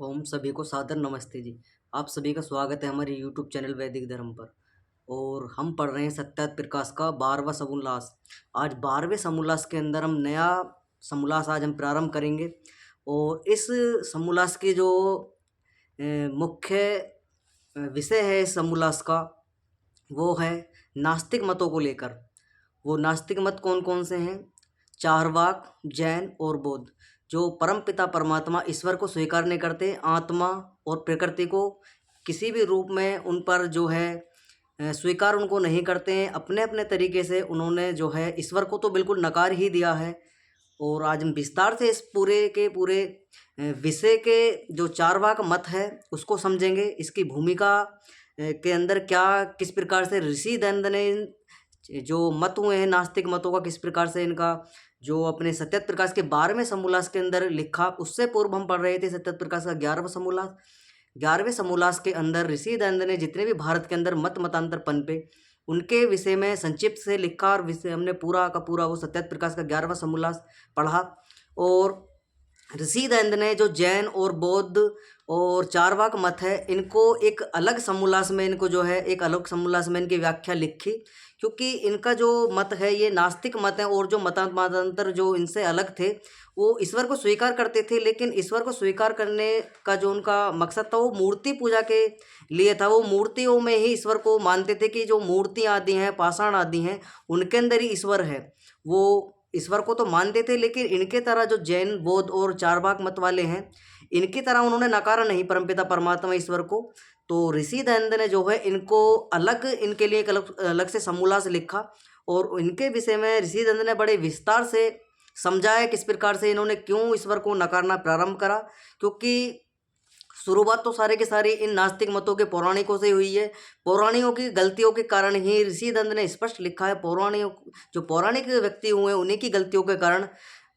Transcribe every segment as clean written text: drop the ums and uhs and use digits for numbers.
ओम सभी को सादर नमस्ते जी। आप सभी का स्वागत है हमारे यूट्यूब चैनल वैदिक धर्म पर। और हम पढ़ रहे हैं सत्यात प्रकाश का 12वां समोल्लास। आज 12वें समोल्लास के अंदर हम नया समोल्लास आज हम प्रारंभ करेंगे। और इस समोल्लास के जो मुख्य विषय है इस समोल्लास का, वो है नास्तिक मतों को लेकर। वो नास्तिक मत कौन कौन से हैं? चारवाक, जैन और बौद्ध, जो परम पिता परमात्मा ईश्वर को स्वीकार नहीं करते, आत्मा और प्रकृति को किसी भी रूप में उन पर जो है स्वीकार उनको नहीं करते हैं। अपने अपने तरीके से उन्होंने जो है ईश्वर को तो बिल्कुल नकार ही दिया है। और आज हम विस्तार से इस पूरे के पूरे विषय के जो चारवाक मत है उसको समझेंगे। इसकी भूमिका के अंदर क्या किस प्रकार से ऋषि दंड ने जो मत हुए हैं नास्तिक मतों का, किस प्रकार से इनका जो अपने सत्यत प्रकाश के 12वें समोल्लास के अंदर लिखा। उससे पूर्व हम पढ़ रहे थे सत्यत प्रकाश का 11वां समोल्लास। 11वें समोल्लास के अंदर ऋषि दंड ने जितने भी भारत के अंदर मत मतांतर पनपे उनके विषय में संक्षिप्त से लिखा। और विषय हमने पूरा का पूरा वो सत्यत प्रकाश का 11वां समोल्लास पढ़ा। और ऋषि दंड ने जो जैन और बौद्ध और चारवाक मत है इनको एक अलग समोल्लास में, इनको जो है एक अलग समोल्लास में इनकी व्याख्या लिखी, क्योंकि इनका जो मत है ये नास्तिक मत है। और जो मतांतर जो इनसे अलग थे वो ईश्वर को स्वीकार करते थे, लेकिन ईश्वर को स्वीकार करने का जो उनका मकसद था वो मूर्ति पूजा के लिए था। वो मूर्तियों में ही ईश्वर को मानते थे कि जो मूर्तियाँ आदि हैं, पाषाण आदि हैं, उनके अंदर ही ईश्वर है। वो ईश्वर को तो मानते थे, लेकिन इनके तरह जो जैन, बौद्ध और चारवाक मत वाले हैं इनकी तरह उन्होंने नकारा नहीं परमपिता परमात्मा ईश्वर को। तो ऋषि दंड ने जो है इनको अलग, इनके लिए एक अलग अलग से समोल्लास लिखा। और इनके विषय में ऋषि दंड ने बड़े विस्तार से समझाया किस प्रकार से इन्होंने क्यों ईश्वर को नकारना प्रारंभ करा। क्योंकि शुरुआत तो सारे के सारे इन नास्तिक मतों के पौराणिकों से हुई है। पौराणिकों की गलतियों के कारण ही ऋषि दंड ने स्पष्ट लिखा है। जो पौराणिक व्यक्ति हुए उन्हीं की गलतियों के कारण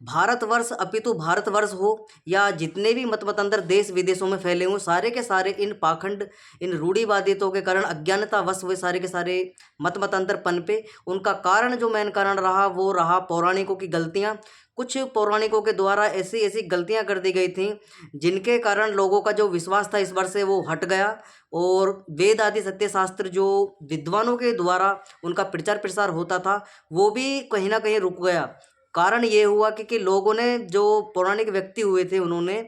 भारतवर्ष, अपितु भारतवर्ष हो या जितने भी मत मतांतर देश विदेशों में फैले हुए, सारे के सारे इन पाखंड, इन रूढ़िवादितों के कारण, अज्ञानतावश हुए सारे के सारे मत मतांतर पनपे। उनका कारण, जो मेन कारण रहा, वो रहा पौराणिकों की गलतियाँ। कुछ पौराणिकों के द्वारा ऐसी ऐसी गलतियाँ कर दी गई थी जिनके कारण लोगों का जो विश्वास था ईश्वर से वो हट गया। और वेद आदि सत्य शास्त्र जो विद्वानों के द्वारा उनका प्रचार प्रसार होता था वो भी कहीं ना कहीं रुक गया। कारण ये हुआ कि लोगों ने, जो पौराणिक व्यक्ति हुए थे, उन्होंने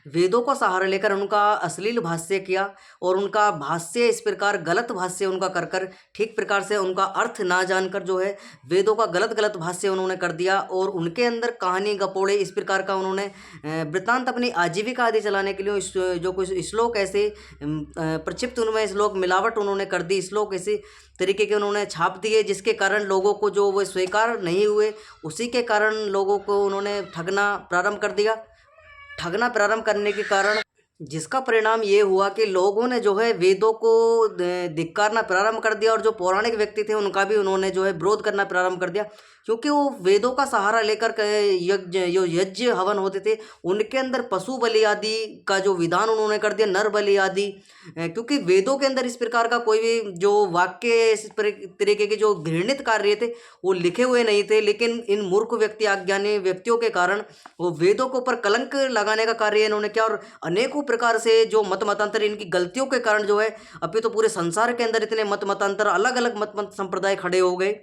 वेदों को सहारा लेकर उनका अश्लील भाष्य किया। और उनका भाष्य इस प्रकार गलत भाष्य उनका कर कर, ठीक प्रकार से उनका अर्थ ना जानकर जो है वेदों का गलत गलत भाष्य उन्होंने कर दिया। और उनके अंदर कहानी गपोड़े इस प्रकार का उन्होंने वृत्तांत अपनी आजीविका आदि चलाने के लिए जो कुछ श्लोक ऐसे प्रक्षिप्त, उनमें श्लोक मिलावट उन्होंने कर दी, श्लोक ऐसे तरीके के उन्होंने छाप दिए जिसके कारण लोगों को जो वो स्वीकार नहीं हुए, उसी के कारण लोगों को उन्होंने ठगना प्रारंभ कर दिया। ठगना प्रारंभ करने के कारण जिसका परिणाम ये हुआ कि लोगों ने जो है वेदों को धिक्कारना प्रारंभ कर दिया। और जो पौराणिक व्यक्ति थे उनका भी उन्होंने जो है विरोध करना प्रारंभ कर दिया, क्योंकि वो वेदों का सहारा लेकर यज्ञ हवन होते थे उनके अंदर पशु बलि आदि का जो विधान उन्होंने कर दिया, नर बलि आदि। क्योंकि वेदों के अंदर इस प्रकार का कोई भी जो वाक्य, इस तरीके के जो घृणित कार्य थे वो लिखे हुए नहीं थे। लेकिन इन मूर्ख व्यक्ति, अज्ञानी व्यक्तियों के कारण वो वेदों के ऊपर कलंक लगाने का कार्य इन्होंने किया। और अनेकों प्रकार से जो मत मतांतर, इनकी गलतियों के कारण जो है अभी तो पूरे संसार के अंदर इतने मत मतांतर, अलग अलग मत संप्रदाय खड़े हो गए।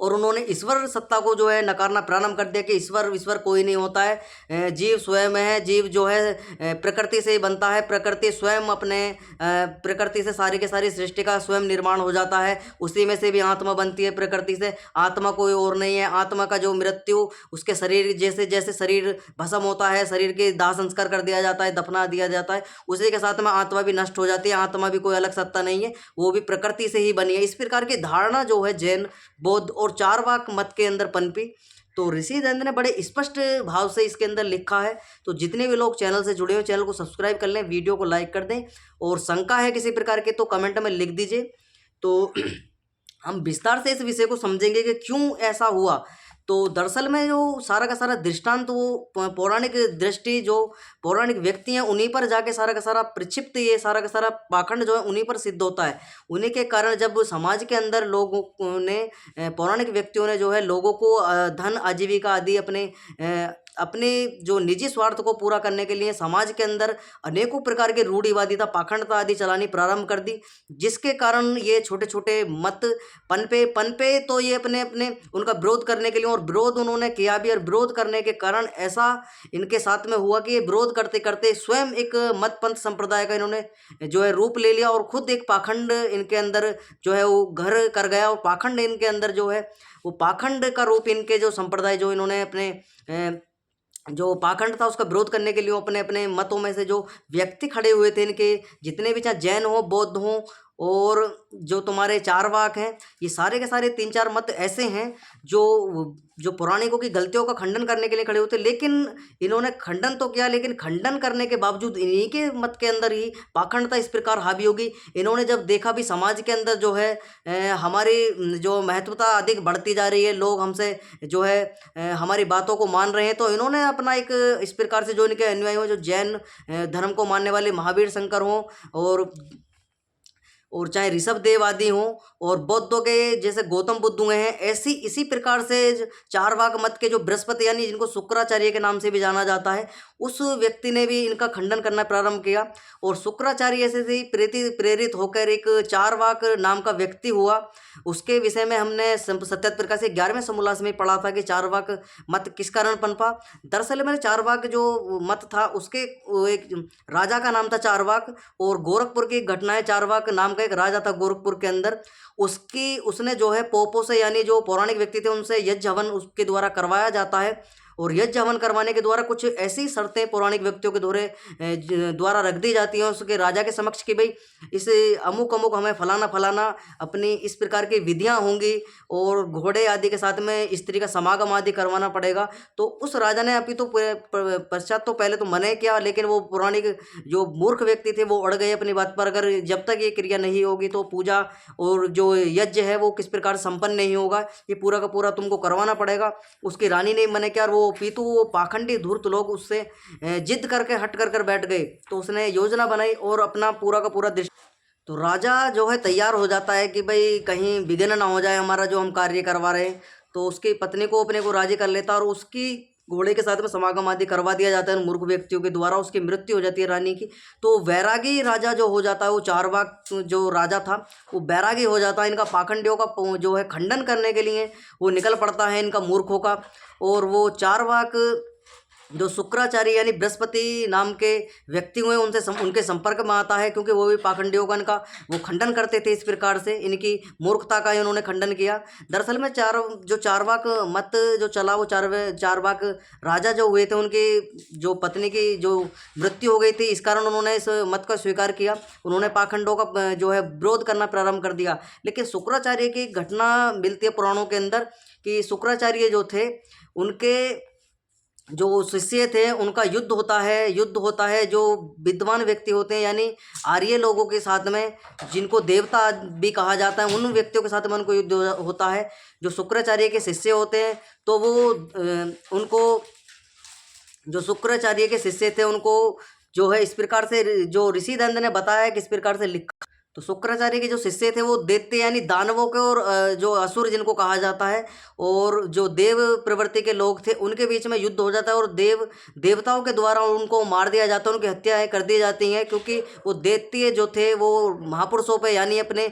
और उन्होंने ईश्वर सत्ता को जो है नकारना प्रारंभ कर दिया कि ईश्वर कोई नहीं होता है, जीव स्वयं है। जीव जो है प्रकृति से ही बनता है, प्रकृति स्वयं अपने प्रकृति से सारी के सारी सृष्टि का स्वयं निर्माण हो जाता है, उसी में से भी आत्मा बनती है प्रकृति से। आत्मा कोई और नहीं है। आत्मा का जो मृत्यु, उसके शरीर जैसे जैसे शरीर भस्म होता है, शरीर के दाह संस्कार कर दिया जाता है, दफना दिया जाता है, उसी के साथ में आत्मा भी नष्ट हो जाती है। आत्मा भी कोई अलग सत्ता नहीं है, वो भी प्रकृति से ही बनी है। इस प्रकार की धारणा जो है जैन, बौद्ध और चारवाक मत के अंदर पनपी। तो ऋषि दंड ने बड़े स्पष्ट भाव से इसके अंदर लिखा है। तो जितने भी लोग चैनल से जुड़े हो, चैनल को सब्सक्राइब कर लें, वीडियो को लाइक कर दें। और शंका है किसी प्रकार के तो कमेंट में लिख दीजिए। तो हम विस्तार से इस विषय को समझेंगे कि क्यों ऐसा हुआ। तो दरअसल में जो सारा का सारा दृष्टांत, वो पौराणिक दृष्टि, जो पौराणिक व्यक्ति हैं उन्हीं पर जाके सारा का सारा प्रक्षिप्त, ये सारा का सारा पाखंड जो है उन्हीं पर सिद्ध होता है। उन्हीं के कारण जब समाज के अंदर लोगों ने, पौराणिक व्यक्तियों ने जो है लोगों को धन, आजीविका आदि अपने अपने जो निजी स्वार्थ को पूरा करने के लिए समाज के अंदर अनेकों प्रकार के रूढ़िवादिता, पाखंडता आदि चलानी प्रारंभ कर दी, जिसके कारण ये छोटे छोटे मत पनपे तो ये अपने अपने उनका विरोध करने के लिए, और विरोध उन्होंने किया भी, और विरोध करने के कारण ऐसा इनके साथ में हुआ कि ये विरोध करते करते स्वयं एक मत पंथ संप्रदाय का इन्होंने जो है रूप ले लिया, और खुद एक पाखंड इनके अंदर जो है वो घर कर गया, और पाखंड इनके अंदर जो है वो पाखंड का रूप, इनके जो संप्रदाय जो इन्होंने अपने जो पाखंड था उसका विरोध करने के लिए अपने अपने मतों में से जो व्यक्ति खड़े हुए थे, इनके जितने भी चाहे जैन हो, बौद्ध हो, और जो तुम्हारे चारवाक हैं, ये सारे के सारे 3-4 मत ऐसे हैं जो जो पौराणिकों की गलतियों का खंडन करने के लिए खड़े होते, लेकिन इन्होंने खंडन तो किया, लेकिन खंडन करने के बावजूद इन्हीं के मत के अंदर ही पाखंडता इस प्रकार हावी होगी। इन्होंने जब देखा भी समाज के अंदर जो है हमारी जो महत्वता अधिक बढ़ती जा रही है, लोग हमसे जो है हमारी बातों को मान रहे हैं, तो इन्होंने अपना एक इस प्रकार से जो इनके अनुयायी हो, जो जैन धर्म को मानने वाले महावीर शंकर हों, और चाहे ऋषभ देव आदि हों, और बौद्धों के जैसे गौतम बुद्ध हुए हैं, ऐसी इसी प्रकार से चारवाक मत के जो बृहस्पति यानी जिनको शुक्राचार्य के नाम से भी जाना जाता है, उस व्यक्ति ने भी इनका खंडन करना प्रारंभ किया। और शुक्राचार्य ऐसे ही प्रेरित होकर एक चारवाक नाम का व्यक्ति हुआ। उसके विषय में हमने सत्यात प्रकाश के 11वें समोल्लास में पढ़ा था कि चारवाक मत किस कारण पनपा। दरअसल में चारवाक जो मत था उसके एक राजा का नाम था चारवाक, और गोरखपुर की घटनाएं, चारवाक नाम का एक राजा था गोरखपुर के अंदर, उसने जो है पोपों से यानी जो पौराणिक व्यक्ति थे उनसे यज्ञ हवन उसके द्वारा करवाया जाता है, और यज्ञ हवन करवाने के द्वारा कुछ ऐसी शर्तें पौराणिक व्यक्तियों के द्वारा रख दी जाती हैं उसके राजा के समक्ष कि भाई इस अमुक अमुक हमें फलाना फलाना अपनी इस प्रकार की विधियां होंगी, और घोड़े आदि के साथ में स्त्री का समागम आदि करवाना पड़ेगा। तो उस राजा ने अभी तो पश्चात तो पहले तो मना किया, लेकिन वो पौराणिक जो मूर्ख व्यक्ति थे वो अड़ गए अपनी बात पर, अगर जब तक ये क्रिया नहीं होगी तो पूजा और जो यज्ञ है वो किस प्रकार संपन्न नहीं होगा, ये पूरा का पूरा तुमको करवाना पड़ेगा। उसकी रानी ने मना किया, और वो पीतू वो पाखंडी धूर्त लोग उससे जिद करके हट कर बैठ गए। तो उसने योजना बनाई और अपना पूरा का पूरा तो राजा जो है तैयार हो जाता है कि भाई कहीं विघ्न ना हो जाए हमारा जो हम कार्य करवा रहे हैं। तो उसकी पत्नी को अपने को राजी कर लेता, और उसकी घोड़े के साथ में समागम आदि करवा दिया जाता है मूर्ख व्यक्तियों के द्वारा। उसकी मृत्यु हो जाती है रानी की। तो वैरागी राजा जो हो जाता है, वो चारवाक जो राजा था वो बैरागी हो जाता है। इनका पाखंडियों का जो है खंडन करने के लिए वो निकल पड़ता है इनका मूर्खों का। और वो चारवाक जो शुक्राचार्य यानी बृहस्पति नाम के व्यक्ति हुए उनसे उनके संपर्क में आता है, क्योंकि वो भी पाखंडियों का इनका वो खंडन करते थे। इस प्रकार से इनकी मूर्खता का उन्होंने खंडन किया। दरअसल में चारवाक मत जो चला, वो चारवाक राजा जो हुए थे उनकी जो पत्नी की जो मृत्यु हो गई थी, इस कारण उन्होंने इस मत का स्वीकार किया। उन्होंने पाखंडों का जो है विरोध करना प्रारंभ कर दिया। लेकिन शुक्राचार्य की घटना मिलती है पुराणों के अंदर कि शुक्राचार्य जो थे उनके जो शिष्य थे उनका युद्ध होता है जो विद्वान व्यक्ति होते हैं यानी आर्य लोगों के साथ में, जिनको देवता भी कहा जाता है, उन व्यक्तियों के साथ में उनको युद्ध होता है। जो शुक्राचार्य के शिष्य होते हैं तो वो उनको जो शुक्राचार्य के शिष्य थे उनको जो है इस प्रकार से जो ऋषि दंड ने बताया है कि इस प्रकार से लिखा। तो शुक्राचार्य के जो शिष्य थे वो दैत्य यानी दानवों के और जो असुर जिनको कहा जाता है और जो देव प्रवृत्ति के लोग थे उनके बीच में युद्ध हो जाता है, और देवताओं के द्वारा उनको मार दिया जाता है, उनकी हत्याएं कर दी जाती हैं। क्योंकि वो दैत्य जो थे वो महापुरुषों पे यानी अपने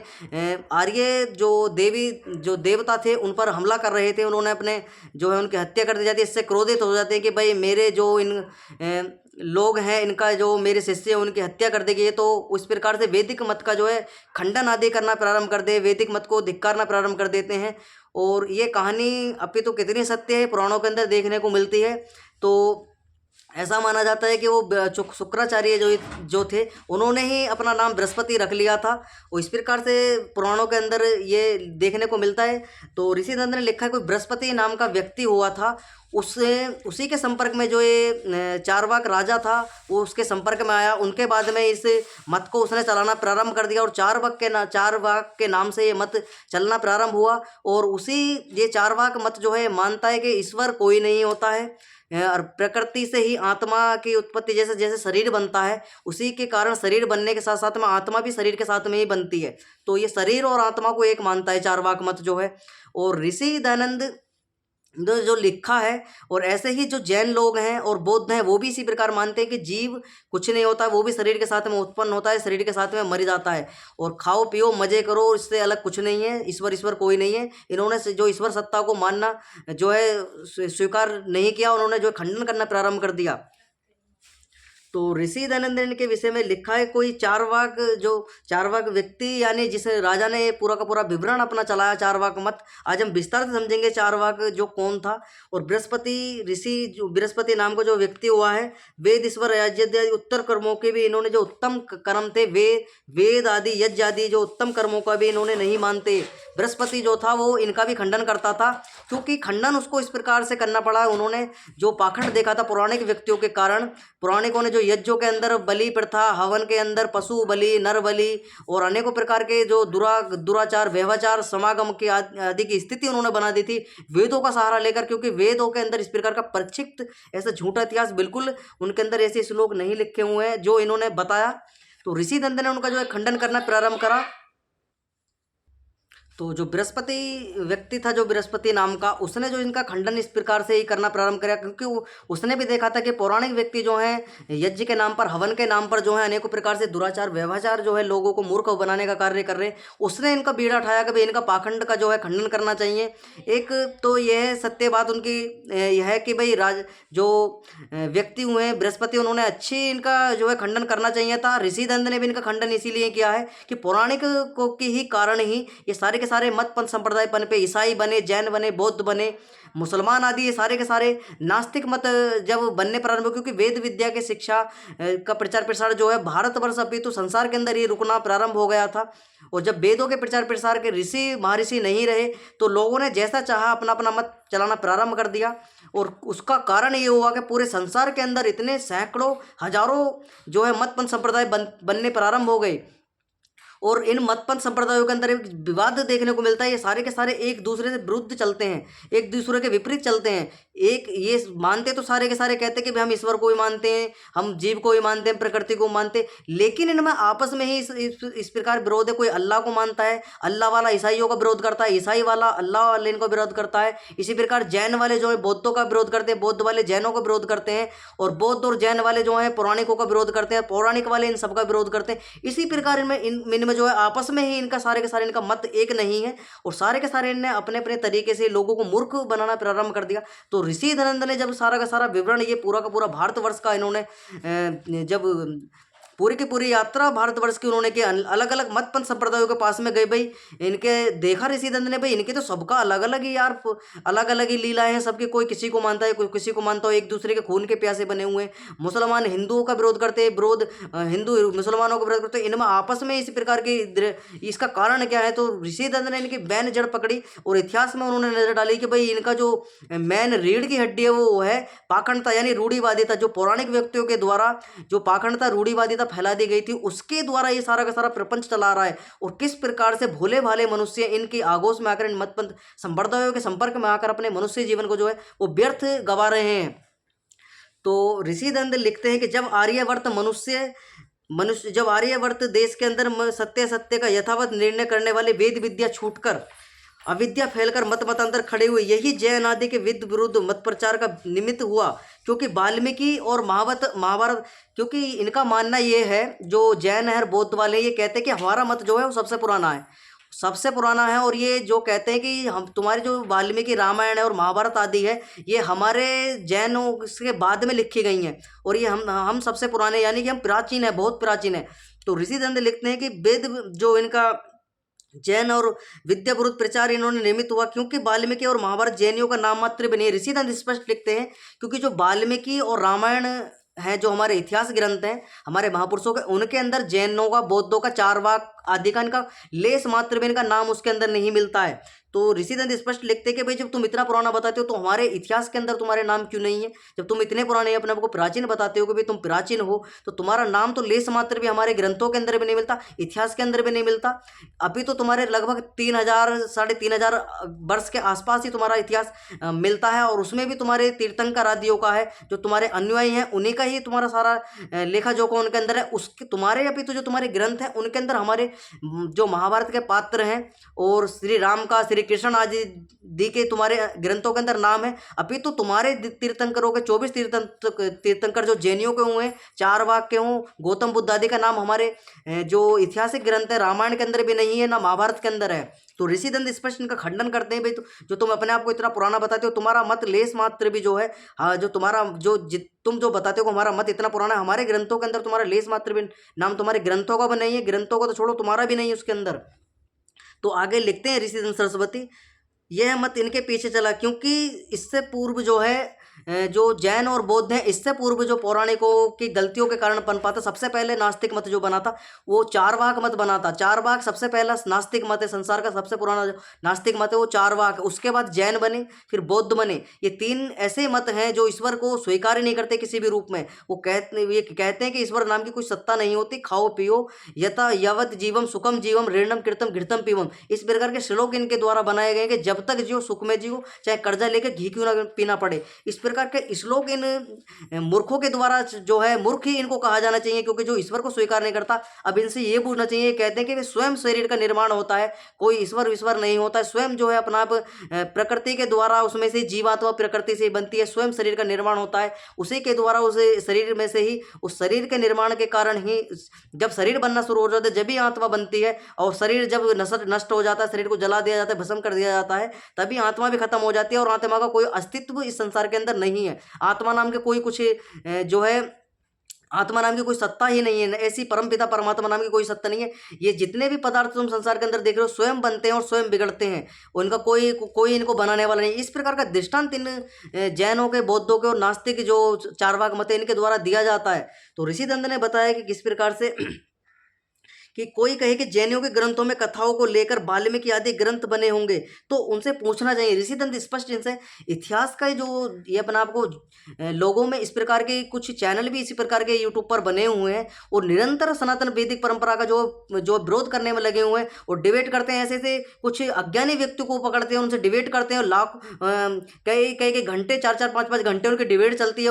आर्य जो देवता थे उन पर हमला कर रहे थे, उन्होंने अपने जो है उनकी हत्या कर दी जाती है। इससे क्रोधित हो जाते हैं कि भाई मेरे जो इन लोग हैं, इनका जो मेरे शिष्य हैं उनकी हत्या कर दी गई है। तो उस प्रकार से वैदिक मत का जो है खंडन आदि करना प्रारंभ कर दे, वैदिक मत को धिक्कारना प्रारंभ कर देते हैं। और ये कहानी अभी तो कितनी सत्य है पुराणों के अंदर देखने को मिलती है। तो ऐसा माना जाता है कि वो शुक्राचार्य जो थे उन्होंने ही अपना नाम बृहस्पति रख लिया था, और इस प्रकार से पुराणों के अंदर ये देखने को मिलता है। तो ऋषि दंड ने लिखा है कोई बृहस्पति नाम का व्यक्ति हुआ था, उसी के संपर्क में जो ये चारवाक राजा था वो उसके संपर्क में आया। उनके बाद में इस मत को उसने चलाना प्रारंभ कर दिया, और चारवाक के नाम से ये मत चलना प्रारंभ हुआ। और ये चारवाक मत जो है मानता है कि ईश्वर कोई नहीं होता है, और प्रकृति से ही आत्मा की उत्पत्ति, जैसे जैसे शरीर बनता है उसी के कारण शरीर बनने के साथ साथ में आत्मा भी शरीर के साथ में ही बनती है। तो ये शरीर और आत्मा को एक मानता है चारवाक मत जो है। और ऋषि दयानंद जो लिखा है। और ऐसे ही जो जैन लोग हैं और बौद्ध हैं वो भी इसी प्रकार मानते हैं कि जीव कुछ नहीं होता, वो भी शरीर के साथ में उत्पन्न होता है, शरीर के साथ में मर जाता है, और खाओ पियो मजे करो, इससे अलग कुछ नहीं है, ईश्वर ईश्वर कोई नहीं है। इन्होंने जो ईश्वर सत्ता को मानना जो है स्वीकार नहीं किया, उन्होंने जो खंडन करना प्रारंभ कर दिया। तो ऋषि दनंदन के विषय में लिखा है कोई चारवाक, जो चारवाक व्यक्ति यानी जिस राजा ने पूरा का पूरा विवरण अपना चलाया चारवाक मत। आज हम विस्तार से समझेंगे चारवाक जो कौन था। और बृहस्पति ऋषि, जो बृहस्पति नाम का जो व्यक्ति हुआ है, वेद ईश्वर यज्ञ उत्तर कर्मों के भी इन्होंने जो उत्तम कर्म थे, वेद आदि यज्ञ आदि जो उत्तम कर्मों का भी इन्होंने नहीं मानते। बृहस्पति जो था वो इनका भी खंडन करता था, क्योंकि खंडन उसको इस प्रकार से करना पड़ा, उन्होंने जो पाखंड देखा था पौराणिक व्यक्तियों के कारण। पौराणिकों ने जो यज्ञों के अंदर बलि प्रथा, हवन के अंदर पशु बलि, नर बलि और अनेकों प्रकार के जो दुराचार व्यवचार समागम के आदि की स्थिति उन्होंने बना दी थी वेदों का सहारा लेकर, क्योंकि वेदों के अंदर इस प्रकार का परिचित ऐसा झूठा इतिहास बिल्कुल उनके अंदर ऐसे श्लोक नहीं लिखे हुए हैं जो इन्होंने बताया। तो ऋषि दंड ने उनका जो है खंडन करना प्रारंभ करा। तो जो बृहस्पति व्यक्ति था, जो बृहस्पति नाम का, उसने जो इनका खंडन इस प्रकार से ही करना प्रारंभ किया, क्योंकि उसने भी देखा था कि पौराणिक व्यक्ति जो हैं यज्ञ के नाम पर, हवन के नाम पर जो है अनेकों प्रकार से दुराचार व्यवहार जो है लोगों को मूर्ख बनाने का कार्य कर रहे। उसने इनका बीड़ा उठाया कि भाई इनका पाखंड का जो है खंडन करना चाहिए। एक तो यह सत्य बात उनकी यह है कि भाई जो व्यक्ति हुए हैं बृहस्पति, उन्होंने अच्छी इनका जो है खंडन करना चाहिए था। ऋषि दंड ने भी इनका खंडन इसीलिए किया है कि पौराणिक को के ही कारण ही ये सारे के सारे मत पंथ संप्रदाय बन पे, ईसाई बने, जैन बने, बौद्ध बने, मुसलमान आदि, ये सारे के सारे नास्तिक मत जब बनने प्रारंभ हुए, क्योंकि वेद विद्या के शिक्षा का प्रचार प्रसार जो है भारतवर्ष अभी तो संसार के अंदर ही रुकना प्रारंभ हो गया था। और जब वेदों के प्रचार प्रसार के ऋषि महर्षि नहीं रहे तो लोगों ने जैसा चाहा अपना अपना मत चलाना प्रारंभ कर दिया। और उसका कारण ये हुआ कि पूरे संसार के अंदर इतने सैकड़ों हजारों जो है मत पंथ संप्रदाय बनने प्रारंभ हो गए। और इन मतपंथ संप्रदायों के अंदर एक विवाद देखने को मिलता है, ये सारे के सारे एक दूसरे से विरुद्ध चलते हैं, एक दूसरे के विपरीत चलते हैं। एक ये मानते तो सारे के सारे कहते हैं कि भाई हम ईश्वर को ही मानते हैं, हम जीव को ही मानते हैं, प्रकृति को मानते हैं, लेकिन इनमें आपस में ही इस प्रकार विरोध है। कोई अल्लाह को मानता है, अल्लाह वाला ईसाइयों का विरोध करता है, ईसाई वाला अल्लाह वाले इनका विरोध करता है। इसी प्रकार जैन वाले जो है बौद्धों का विरोध करते हैं, बौद्ध वाले जैनों का विरोध करते हैं, और बौद्ध और जैन वाले जो है पौराणिकों का विरोध करते हैं, पौराणिक वाले इन सबका विरोध करते हैं। इसी प्रकार इनमें जो है आपस में ही इनका सारे के सारे इनका मत एक नहीं है, और सारे के सारे इनने अपने अपने तरीके से लोगों को मूर्ख बनाना प्रारंभ कर दिया। तो ऋषि धनंद ने जब सारा का सारा विवरण ये पूरा का पूरा भारतवर्ष का इन्होंने जब पूरी की पूरी यात्रा भारतवर्ष की उन्होंने की, अलग अलग मत पंथ संप्रदायों के पास में गए भाई, इनके देखा ऋषि दंड ने भाई इनके तो सबका अलग अलग ही यार, अलग अलग ही लीलाएं हैं सबके, कोई किसी को मानता है, कोई किसी को मानता हो, एक दूसरे के खून के प्यासे बने हुए हैं। मुसलमान हिंदुओं का विरोध करते हैं, हिंदू मुसलमानों का विरोध करते हैं, इनमें आपस में इस प्रकार की, इसका कारण क्या है। तो ऋषि दंड ने इनकी बैन जड़ पकड़ी और इतिहास में उन्होंने नजर डाली कि भाई इनका जो मेन रीढ़ की हड्डी है वो है पाखंडता, यानी रूढ़िवादिता, जो पौराणिक व्यक्तियों के द्वारा जो पाखंडता रूढ़िवादिता फैला दी गई थी उसके द्वारा ये सारा का सारा प्रपंच चला रहा है। और किस प्रकार से भोले भाले मनुष्य इनकी आगोश में आकर, इन मतपंथ संप्रदायों के संपर्क में आकर अपने मनुष्य जीवन को जो है वो व्यर्थ गवा रहे हैं। तो ऋषि दंड लिखते हैं कि जब आर्यवर्त देश के अंदर सत्य का यथावत निर्णय करने वाले वेद विद्या छूटकर अविद्या फैलकर मत मतांतर खड़े हुए, यही जैन आदि के विरुद्ध मत प्रचार का निमित्त हुआ। क्योंकि वाल्मीकि और महाभारत, क्योंकि इनका मानना ये है, जो जैन है बौद्ध वाले ये कहते हैं कि हमारा मत जो है वो सबसे पुराना है, सबसे पुराना है। और ये जो कहते हैं कि हम तुम्हारे जो वाल्मीकि रामायण है और महाभारत आदि है ये हमारे जैनों के बाद में लिखी गई हैं, और ये हम सबसे पुराने, यानी कि हम प्राचीन है, बहुत प्राचीन है। तो ऋषि दंड लिखते हैं कि वेद जो इनका जैन और विद्या विरुद्ध प्रचार इन्होंने निर्मित हुआ, क्योंकि वाल्मीकि और महाभारत जैनियों का नाम मात्र भी नहीं है। ऋषि दंड स्पष्ट लिखते हैं क्योंकि जो वाल्मीकि और रामायण है, जो हमारे इतिहास ग्रंथ हैं हमारे महापुरुषों के, उनके अंदर जैनों का, बौद्धों का, चारवाक आदि का इनका लेस मात्र भी इनका नाम उसके अंदर नहीं मिलता है। तो ऋषि दंड स्पष्ट लिखते हैं कि भाई जब तुम इतना पुराना बताते हो तो हमारे इतिहास के अंदर तुम्हारे नाम क्यों नहीं है। जब तुम इतने पुराने अपने आप को प्राचीन बताते हो कि भाई तुम प्राचीन हो, तो तुम्हारा नाम तो लेस मात्र भी हमारे ग्रंथों के अंदर भी नहीं मिलता, इतिहास के अंदर भी नहीं मिलता। अभी तो तुम्हारे लगभग 3000 3,500 वर्ष के आसपास ही तुम्हारा इतिहास मिलता है, और उसमें भी तुम्हारे तीर्थंकर आदियों का है, जो तुम्हारे अनुयायी हैं उन्हीं का ही तुम्हारा सारा लेखा जोखा उनके अंदर है। उसके तुम्हारे अभी तो जो तुम्हारे ग्रंथ हैं उनके अंदर हमारे जो महाभारत के पात्र हैं और श्री राम का, श्री कृष्ण आदि के तुम्हारे ग्रंथों के अंदर नाम है, अभी तो तुम्हारे तीर्थंकरों के 24 तीर्थंकर जो जैनियों के हुए, चारवाक के हों, गौतम बुद्ध आदि का नाम हमारे जो ऐतिहासिक ग्रंथ है रामायण के अंदर भी नहीं है, ना महाभारत के अंदर है। तो ऋषिदंत स्पष्ट इनका खंडन करते हैं भाई, तो जो तुम अपने आप को इतना पुराना बताते हो, तुम्हारा मत लेस मात्र भी जो है, हाँ, जो तुम्हारा तुम जो बताते हो हमारा मत इतना पुराना है, हमारे ग्रंथों के अंदर तुम्हारा लेस मात्र भी नाम तुम्हारे ग्रंथों का भी नहीं है, ग्रंथों को तो छोड़ो तुम्हारा भी नहीं है उसके अंदर। तो आगे लिखते हैं ऋषिदंत सरस्वती, यह मत इनके पीछे चला क्योंकि इससे पूर्व जो है जो जैन और बौद्ध हैं, इससे पूर्व जो पौराणिकों की गलतियों के कारण बन पाता, सबसे पहले नास्तिक मत जो बना था वो चारवाक मत बना था। चारवाक सबसे पहला नास्तिक मत है, संसार का सबसे पुराना जो नास्तिक मत है वो चारवाक। उसके बाद जैन बने, फिर बौद्ध बने। ये 3 ऐसे मत हैं जो ईश्वर को स्वीकार ही नहीं करते किसी भी रूप में। वो कहते हैं कि ईश्वर नाम की कोई सत्ता नहीं होती, खाओ पियो यथा यवत जीवम सुखम जीवम ऋणम कृतम घृतम पीवम, इस प्रकार के श्लोक इनके द्वारा बनाए गए कि जब तक जियो सुख में जियो, चाहे कर्जा लेकर घी क्यों ना पीना पड़े। इस प्रकार के श्लोक इन मूर्खों के द्वारा जो है, मूर्ख ही इनको कहा जाना चाहिए क्योंकि जो ईश्वर को स्वीकार नहीं करता। अब इनसे ये पूछना चाहिए, कहते हैं कि स्वयं शरीर का निर्माण होता है, कोई ईश्वर नहीं होता है, स्वयं जो है अपना आप प्रकृति के द्वारा, उसमें से जीवात्मा प्रकृति से बनती है, स्वयं शरीर का निर्माण होता है, उसी के द्वारा उस शरीर में से ही, उस शरीर के निर्माण के कारण ही जब शरीर बनना शुरू हो जाता है जब ही आत्मा बनती है, और शरीर जब नष्ट हो जाता है, शरीर को जला दिया जाता है, भस्म कर दिया जाता है, तभी आत्मा भी खत्म हो जाती है और आत्मा का कोई अस्तित्व इस संसार के अंदर नहीं है। आत्मा नाम के कोई कुछ जो है, आत्मा नाम की कोई सत्ता ही नहीं है, ऐसी परमपिता परमात्मा नाम की कोई सत्ता नहीं है। ये जितने भी पदार्थ तुम संसार के अंदर देख रहे हो स्वयं बनते हैं और स्वयं बिगड़ते हैं, उनका कोई इनको बनाने वाला नहीं। इस प्रकार का दृष्टांत इन जैनों के, बौद्धों के और नास्तिक जो चारवाक मत है इनके द्वारा दिया जाता है। तो ऋषिदंत ने बताया कि किस प्रकार से कि कोई कहे कि जैनियों के ग्रंथों में कथाओं को लेकर वाल्मीकि आदि ग्रंथ बने होंगे, तो उनसे पूछना चाहिए। ऋषिदंत स्पष्ट इनसे इतिहास का जो ये अपना आपको लोगों में इस प्रकार के कुछ चैनल भी इसी प्रकार के यूट्यूब पर बने हुए हैं और निरंतर सनातन वैदिक परंपरा का जो विरोध करने में लगे हुए हैं और डिबेट करते हैं। ऐसे कुछ अज्ञानी व्यक्ति को पकड़ते हैं, उनसे डिबेट करते हैं, लाख कई घंटे 4-4 5-5 घंटे उनकी डिबेट चलती है।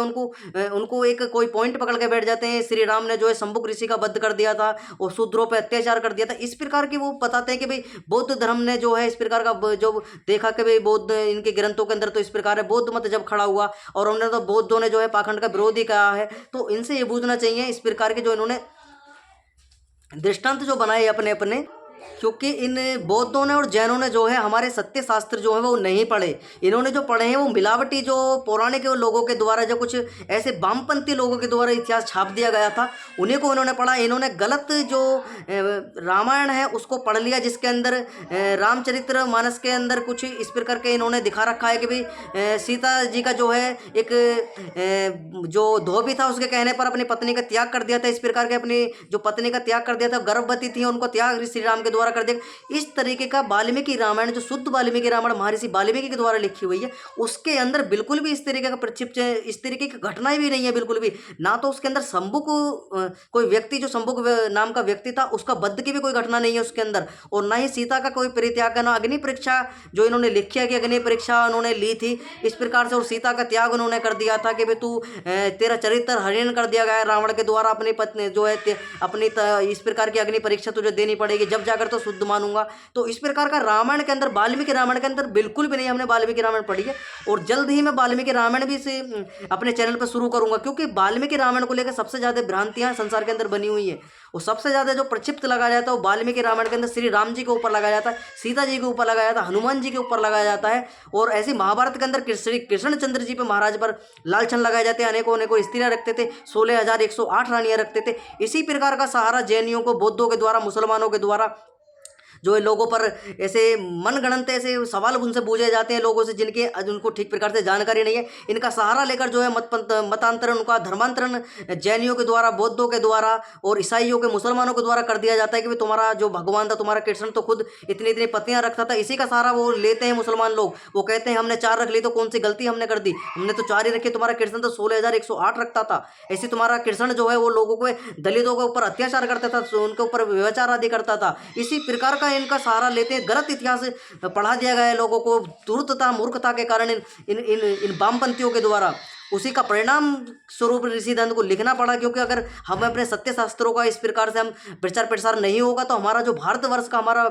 उनको एक कोई पॉइंट पकड़ के बैठ जाते हैं, श्री राम ने जो है शंभुक ऋषि का वध कर दिया था और शूद्रों पे अत्याचार कर दिया था। इस प्रकार के वो बताते हैं कि भाई बौद्ध धर्म ने जो है इस प्रकार का जो देखा कि भाई बौद्ध इनके ग्रंथों के अंदर तो इस प्रकार है, बौद्ध मत जब खड़ा हुआ और उन्होंने तो बौद्धों ने जो है पाखंड का विरोध ही कहा है। तो इनसे ये पूछना चाहिए इस प्रकार के जो इन्होंने दृष्टांत जो बनाए अपने अपने, क्योंकि इन बौद्धों ने और जैनों ने जो है हमारे सत्य शास्त्र जो है वो नहीं पढ़े। इन्होंने जो पढ़े हैं वो मिलावटी जो पौराणिक लोगों के द्वारा, जो कुछ ऐसे वामपंथी लोगों के द्वारा इतिहास छाप दिया गया था उन्हीं को इन्होंने पढ़ा। इन्होंने गलत जो रामायण है उसको पढ़ लिया, जिसके अंदर रामचरित्र मानस के अंदर कुछ इस प्रकार के इन्होंने दिखा रखा है कि भाई सीता जी का जो है एक जो धोबी था उसके कहने पर अपनी पत्नी का त्याग कर दिया था। इस प्रकार के अपनी जो पत्नी का त्याग कर दिया था, गर्भवती थी, उनको त्याग श्री राम के द्वारा कर दिया। इस तरीके का वाल्मीकि रामायण, जो शुद्ध वाल्मीकि रामायण महर्षि वाल्मीकि के द्वारा लिखी हुई है, उसके अंदर बिल्कुल भी इस तरीके का प्रक्षिप्त, इस तरीके की घटनाएं भी नहीं है बिल्कुल भी। ना तो उसके अंदर शंभुक कोई व्यक्ति, जो शंभुक नाम का व्यक्ति था, उसका वध की भी कोई घटना नहीं है उसके अंदर, और ना ही सीता का कोई परित्याग, ना अग्नि परीक्षा जो इन्होंने लिखी है कि अग्नि परीक्षा उन्होंने ली थी इस प्रकार से, और सीता का त्याग उन्होंने कर दिया था कि भाई तू तेरा चरित्र हरण कर दिया गया रावण के द्वारा, अपनी पत्नी जो है अपनी इस प्रकार की अग्नि परीक्षा तुझे देनी पड़ेगी, जब जाकर तो शुद्ध मानूंगा। तो इस प्रकार का रामायण के अंदर, वाल्मीकि रामायण के अंदर बिल्कुल भी नहीं। हमने वाल्मीकि रामायण पढ़ी है और जल्द ही मैं वाल्मीकि रामायण भी से अपने चैनल पर शुरू करूंगा, क्योंकि वाल्मीकि रामायण को लेकर सबसे ज्यादा भ्रांतियां संसार के अंदर बनी हुई है और सबसे ज्यादा जो प्रक्षिप्त लगाया जाता है वो वाल्मीकि रामायण के अंदर श्री राम जी के ऊपर लगाया जाता है, सीता जी के ऊपर लगाया जाता है, हनुमान जी के ऊपर लगाया जाता है, और ऐसे महाभारत के अंदर श्री कृष्णचंद्र जी पे महाराज पर लालछन लगाए जाते हैं। अनेकों स्त्रियां रखते थे, 16,108 रानियां रखते थे। इसी प्रकार का सहारा जैनियों को, बौद्धों के द्वारा, मुसलमानों के द्वारा जो है लोगों पर ऐसे मनगढ़ंत ऐसे सवाल उनसे पूछे जाते हैं लोगों से जिनके उनको ठीक प्रकार से जानकारी नहीं है। इनका सहारा लेकर जो है मतांतरण, उनका धर्मांतरण जैनियों के द्वारा, बौद्धों के द्वारा और ईसाइयों के, मुसलमानों के द्वारा कर दिया जाता है कि तुम्हारा जो भगवान था, तुम्हारा कृष्ण तो खुद इतनी इतनी पत्नियां रखता था। इसी का सहारा वो लेते हैं मुसलमान लोग। वो कहते हैं हमने 4 रख ली तो कौन सी गलती हमने कर दी, हमने तो 4 ही रखे, तुम्हारा कृष्ण तो 16,108 रखता था। ऐसे तुम्हारा कृष्ण जो है वो लोगों को, दलितों के ऊपर अत्याचार करता था, उनके ऊपर व्यभिचार आदि करता था। इसी प्रकार का इनका सहारा लेते हैं। गलत इतिहास पढ़ा दिया गया है लोगों को, धूर्तता, मूर्खता के कारण इन वामपंथियों के द्वारा। उसी का परिणाम स्वरूप ऋषि दंत को लिखना पड़ा, क्योंकि अगर हम अपने सत्य शास्त्रों का इस प्रकार से हम प्रचार प्रसार नहीं होगा तो हमारा जो भारतवर्ष का हमारा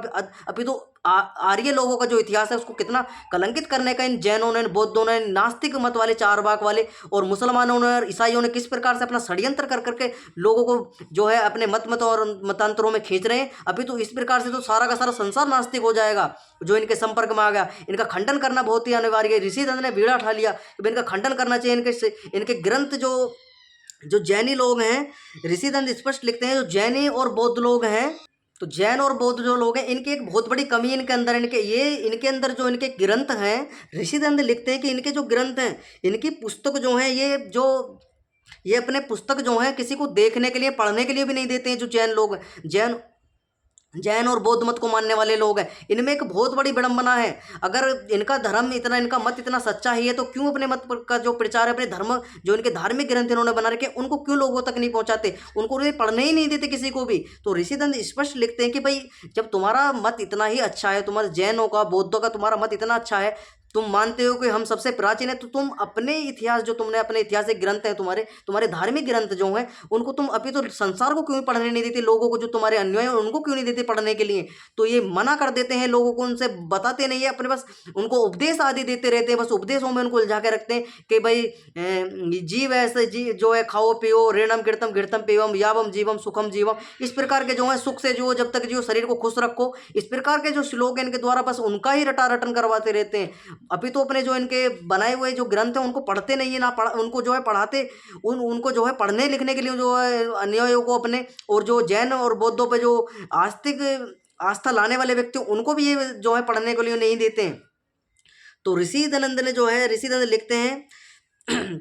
अभी तो आर्य लोगों का जो इतिहास है उसको कितना कलंकित करने का इन जैनों ने, बौद्धों ने, नास्तिक मत वाले चारवाक वाले और मुसलमानों ने और ईसाइयों ने किस प्रकार से अपना षड्यंत्र कर करके लोगों को जो है अपने मत और मतांतरों में खींच रहे हैं। अभी तो इस प्रकार से तो सारा का सारा संसार नास्तिक हो जाएगा जो इनके संपर्क में आ गया। इनका खंडन करना बहुत ही अनिवार्य है। ऋषि दंत ने बीड़ा उठा लिया कि इनका खंडन करना चाहिए। इनके ग्रंथ जो जैनी लोग हैं, ऋषि दंत स्पष्ट लिखते हैं, जो जैनी और बौद्ध लोग हैं, तो जैन और बौद्ध जो लोग हैं इनकी एक बहुत बड़ी कमी इनके अंदर, इनके अंदर जो इनके ग्रंथ हैं, ऋषि दंत लिखते हैं कि इनके जो ग्रंथ हैं, इनकी पुस्तक जो है, ये अपने पुस्तक जो है किसी को देखने के लिए, पढ़ने के लिए भी नहीं देते हैं। जो जैन लोग, जैन और बौद्ध मत को मानने वाले लोग हैं, इनमें एक बहुत बड़ी विडंबना है। अगर इनका धर्म इतना, इनका मत इतना सच्चा ही है तो क्यों अपने मत का जो प्रचार है, अपने धर्म जो इनके धार्मिक ग्रंथ इन्होंने बना रखे, उनको क्यों लोगों तक नहीं पहुंचाते, उनको पढ़ने ही नहीं देते किसी को भी। तो ऋषि दंत स्पष्ट लिखते हैं कि भाई जब तुम्हारा मत इतना ही अच्छा है, तुम्हारे जैनों का, बौद्धों का तुम्हारा मत इतना अच्छा है, तुम मानते हो कि हम सबसे प्राचीन है, तो तुम अपने इतिहास, जो तुमने अपने ऐतिहासिक ग्रंथ है, तुम्हारे धार्मिक ग्रंथ जो हैं, उनको तुम अभी तो संसार को क्यों पढ़ने नहीं देते, लोगों को जो तुम्हारे अन्याय है उनको क्यों नहीं देते पढ़ने के लिए। तो ये मना कर देते हैं लोगों को, उनसे बताते नहीं है, अपने बस उनको उपदेश आदि देते रहते हैं, बस उपदेशों में उनको उलझा के रखते हैं कि भाई जीव ऐसे जी जो है, खाओ पियो, ऋणम कीर्तम घृतम पेवम, यावम जीवम सुखम जीवम, इस प्रकार के जो है, सुख से जो जब तक जियो, शरीर को खुश रखो, इस प्रकार के जो श्लोक है इनके द्वारा बस उनका ही रटा रटन करवाते रहते हैं। अभी तो अपने जो इनके बनाए हुए जो ग्रंथ हैं उनको पढ़ते नहीं है, ना उनको जो है पढ़ाते, उनको जो है पढ़ने लिखने के लिए जो है अन्यायों को अपने, और जो जैन और बौद्धों पे जो आस्तिक आस्था लाने वाले व्यक्ति उनको भी ये जो है पढ़ने के लिए नहीं देते हैं। तो ऋषि दंत लिखते हैं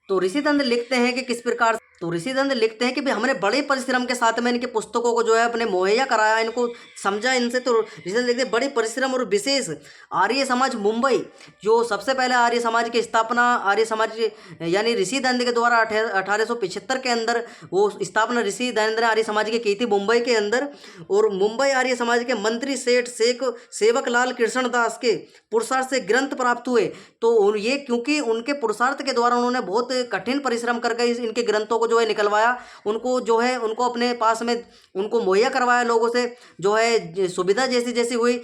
तो ऋषि दंत लिखते हैं कि किस प्रकार, तो ऋषि दंत लिखते हैं कि भाई हमने बड़े परिश्रम के साथ में इनके पुस्तकों को जो है अपने मुहैया कराया, इनको समझा इनसे। तो ऋषि दंत लिखते हैं बड़े परिश्रम और विशेष आर्य समाज मुंबई, जो सबसे पहले आर्य समाज की स्थापना, आर्य समाज यानी ऋषि दंत के द्वारा 1875 के अंदर वो स्थापना ऋषि दंत ने आर्य समाज की की थी मुंबई के अंदर। और मुंबई आर्य समाज के मंत्री सेठ सेवक लाल कृष्ण दास के पुरुषार्थ से ग्रंथ प्राप्त हुए। तो ये क्योंकि उनके पुरुषार्थ के द्वारा उन्होंने बहुत कठिन परिश्रम करके इनके ग्रंथों को जो है निकलवाया, उनको जो है उनको अपने पास में उनको मुहैया करवाया लोगों से, जो है सुविधा जैसी जैसी हुई,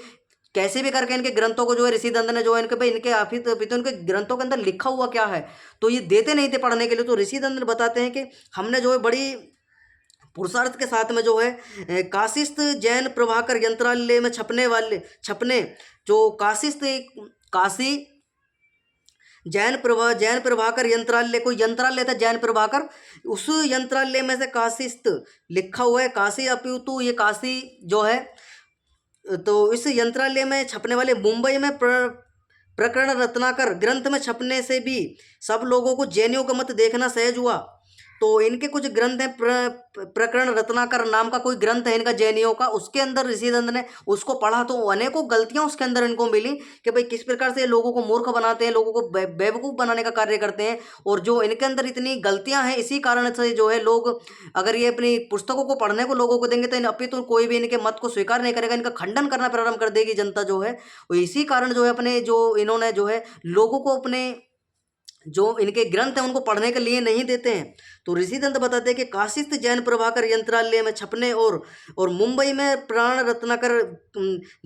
कैसे भी करके इनके ग्रंथों को जो है ऋषि दंत ने जो है इनके भाई इनके अभी तो इनके ग्रंथों के अंदर लिखा हुआ क्या है, तो ये देते नहीं थे पढ़ने के लिए। तो ऋषि दंत बताते हैं कि हमने जो है बड़ी पुरुषार्थ के साथ में जो है काशिस्थ जैन प्रभाकर यंत्रालय में छपने जो काशी जैन प्रभाकर यंत्रालय, कोई यंत्रालय था जैन प्रभाकर, उस यंत्रालय में से काशिस्थ लिखा हुआ है, काशी अपितु ये काशी जो है। तो इस यंत्रालय में छपने वाले मुंबई में प्रकरण रत्नाकर ग्रंथ में छपने से भी सब लोगों को जैनियों का मत देखना सहज हुआ। तो इनके कुछ ग्रंथ हैं, प्रकरण रत्नाकर नाम का कोई ग्रंथ है इनका जैनियों का, उसके अंदर ऋषि दंत ने उसको पढ़ा तो अनेकों गलतियां उसके अंदर इनको मिली कि भाई किस प्रकार से लोगों को मूर्ख बनाते हैं, लोगों को बेवकूफ़ बनाने का कार्य करते हैं। और जो इनके अंदर इतनी गलतियां हैं, इसी कारण से जो है लोग अगर ये अपनी पुस्तकों को पढ़ने को लोगों को देंगे तो अभी तो कोई भी इनके मत को स्वीकार नहीं करेगा, इनका खंडन करना प्रारंभ कर देगी जनता जो है। इसी कारण जो है अपने जो इन्होंने जो है लोगों को अपने जो इनके ग्रंथ हैं उनको पढ़ने के लिए नहीं देते हैं। तो ऋषि दंत बताते हैं कि काशिस्थ जैन प्रभाकर यंत्रालय में छपने और मुंबई में प्राण रत्नाकर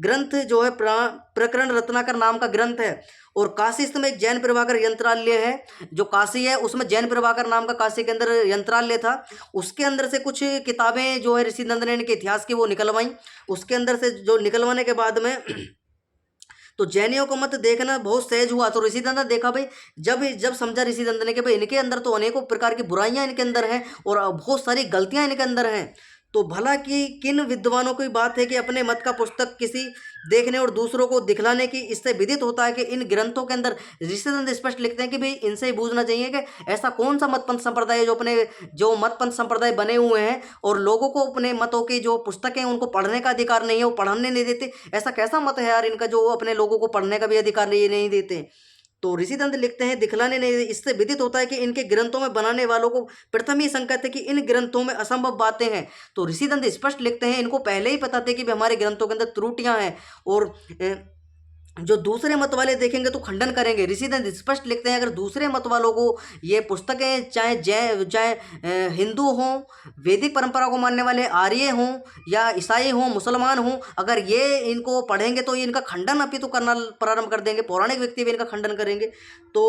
ग्रंथ जो है प्रकरण रत्नाकर नाम का ग्रंथ है। और काशिस्थ में एक जैन प्रभाकर यंत्रालय है, जो काशी है उसमें जैन प्रभाकर नाम का काशी के अंदर यंत्रालय था, उसके अंदर से कुछ किताबें जो है ऋषि दंत ने इनके इतिहास की वो निकलवाई। उसके अंदर से जो निकलवाने के बाद में तो जैनियों को मत देखना बहुत सहज हुआ। तो ऋषि दंत ने देखा भाई, जब समझा ऋषि दंत ने कि भाई इनके अंदर तो अनेकों प्रकार की बुराइयां इनके अंदर हैं और बहुत सारी गलतियां इनके अंदर हैं, तो भला कि किन विद्वानों की बात है कि अपने मत का पुस्तक किसी देखने और दूसरों को दिखलाने की, इससे विदित होता है कि इन ग्रंथों के अंदर ऋषि दंत स्पष्ट लिखते हैं कि भाई इनसे ही बूझना चाहिए कि ऐसा कौन सा मत पंथ संप्रदाय है जो मत पंथ संप्रदाय बने हुए हैं और लोगों को अपने मतों की जो पुस्तकें उनको पढ़ने का अधिकार नहीं है, वो पढ़ने नहीं देते। ऐसा कैसा मत है यार इनका जो अपने लोगों को पढ़ने का भी अधिकार नहीं देते। तो ऋषि दंत लिखते हैं दिखलाने नहीं, इससे विदित होता है कि इनके ग्रंथों में बनाने वालों को प्रथम ही संकेत है कि इन ग्रंथों में असंभव बातें हैं। तो ऋषि दंत स्पष्ट लिखते हैं इनको पहले ही पता थे कि हमारे ग्रंथों के अंदर त्रुटियां हैं और जो दूसरे मत वाले देखेंगे तो खंडन करेंगे। ऋषिदंत स्पष्ट लिखते हैं, अगर दूसरे मत वालों को ये पुस्तकें, चाहे जैन, चाहे हिंदू हों, वैदिक परंपरा को मानने वाले आर्य हों, या ईसाई हों, मुसलमान हों, अगर ये इनको पढ़ेंगे तो ये इनका खंडन अपितु करना प्रारंभ कर देंगे। पौराणिक व्यक्ति भी इनका खंडन करेंगे तो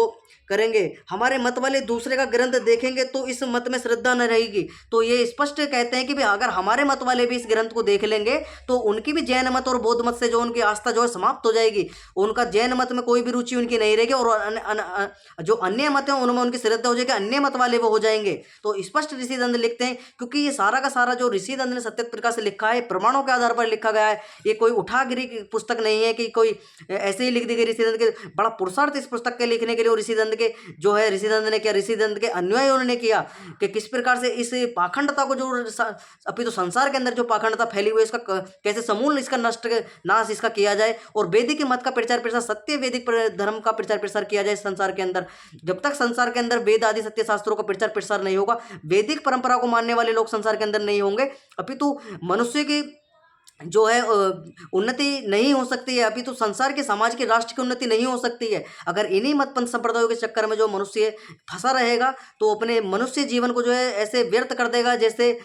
करेंगे। हमारे मत वाले दूसरे का ग्रंथ देखेंगे तो इस मत में श्रद्धा न रहेगी। तो ये स्पष्ट कहते हैं कि भाई अगर हमारे मत वाले भी इस ग्रंथ को देख लेंगे तो उनकी भी जैन मत और बौद्ध मत से जो उनकी आस्था जो है समाप्त हो जाएगी। उनका जैन मत में कोई भी रुचि उनकी नहीं रहेगी, और जो अन्य मत हैं उनमें उनकी श्रद्धा हो जाएगी, अन्य मत वाले वो हो जाएंगे। तो स्पष्ट ऋषिदंत लिखते हैं, क्योंकि ये सारा का सारा जो ऋषिदंत ने सत्य प्रकाश से लिखा है प्रमाणों के आधार पर लिखा गया है। ये कोई उठागिरी की पुस्तक नहीं है कि कोई ऐसे ही लिख दी गई। ऋषिदंत के बड़ा पुरुषार्थ इस पुस्तक के लिखने के लिए, और ऋषिदंत के जो है ऋषिदंत ने किया, ऋषिदंत के अन्वय उन्होंने किया कि किस प्रकार से इस पाखंडता को, जो अभी तो संसार के अंदर जो पाखंडता फैली हुई है, इसका कैसे समूल इसका नाश इसका किया जाए, और वैदिक मत का प्रचार प्रसार, सत्य वैदिक धर्म का प्रचार प्रसार किया जाए संसार के अंदर। जब तक संसार के अंदर वेद आदि सत्य शास्त्रों का प्रचार प्रसार नहीं होगा, वैदिक परंपरा को मानने वाले लोग संसार के अंदर नहीं होंगे, अपितु मनुष्य की जो है उन्नति नहीं हो सकती है। अभी तो संसार के, समाज के, राष्ट्र की उन्नति नहीं हो सकती है अगर इन्हीं मत पंथ संप्रदायों के चक्कर में जो मनुष्य फंसा रहेगा। तो अपने मनुष्य जीवन को जो है ऐसे व्यर्थ कर देगा जैसे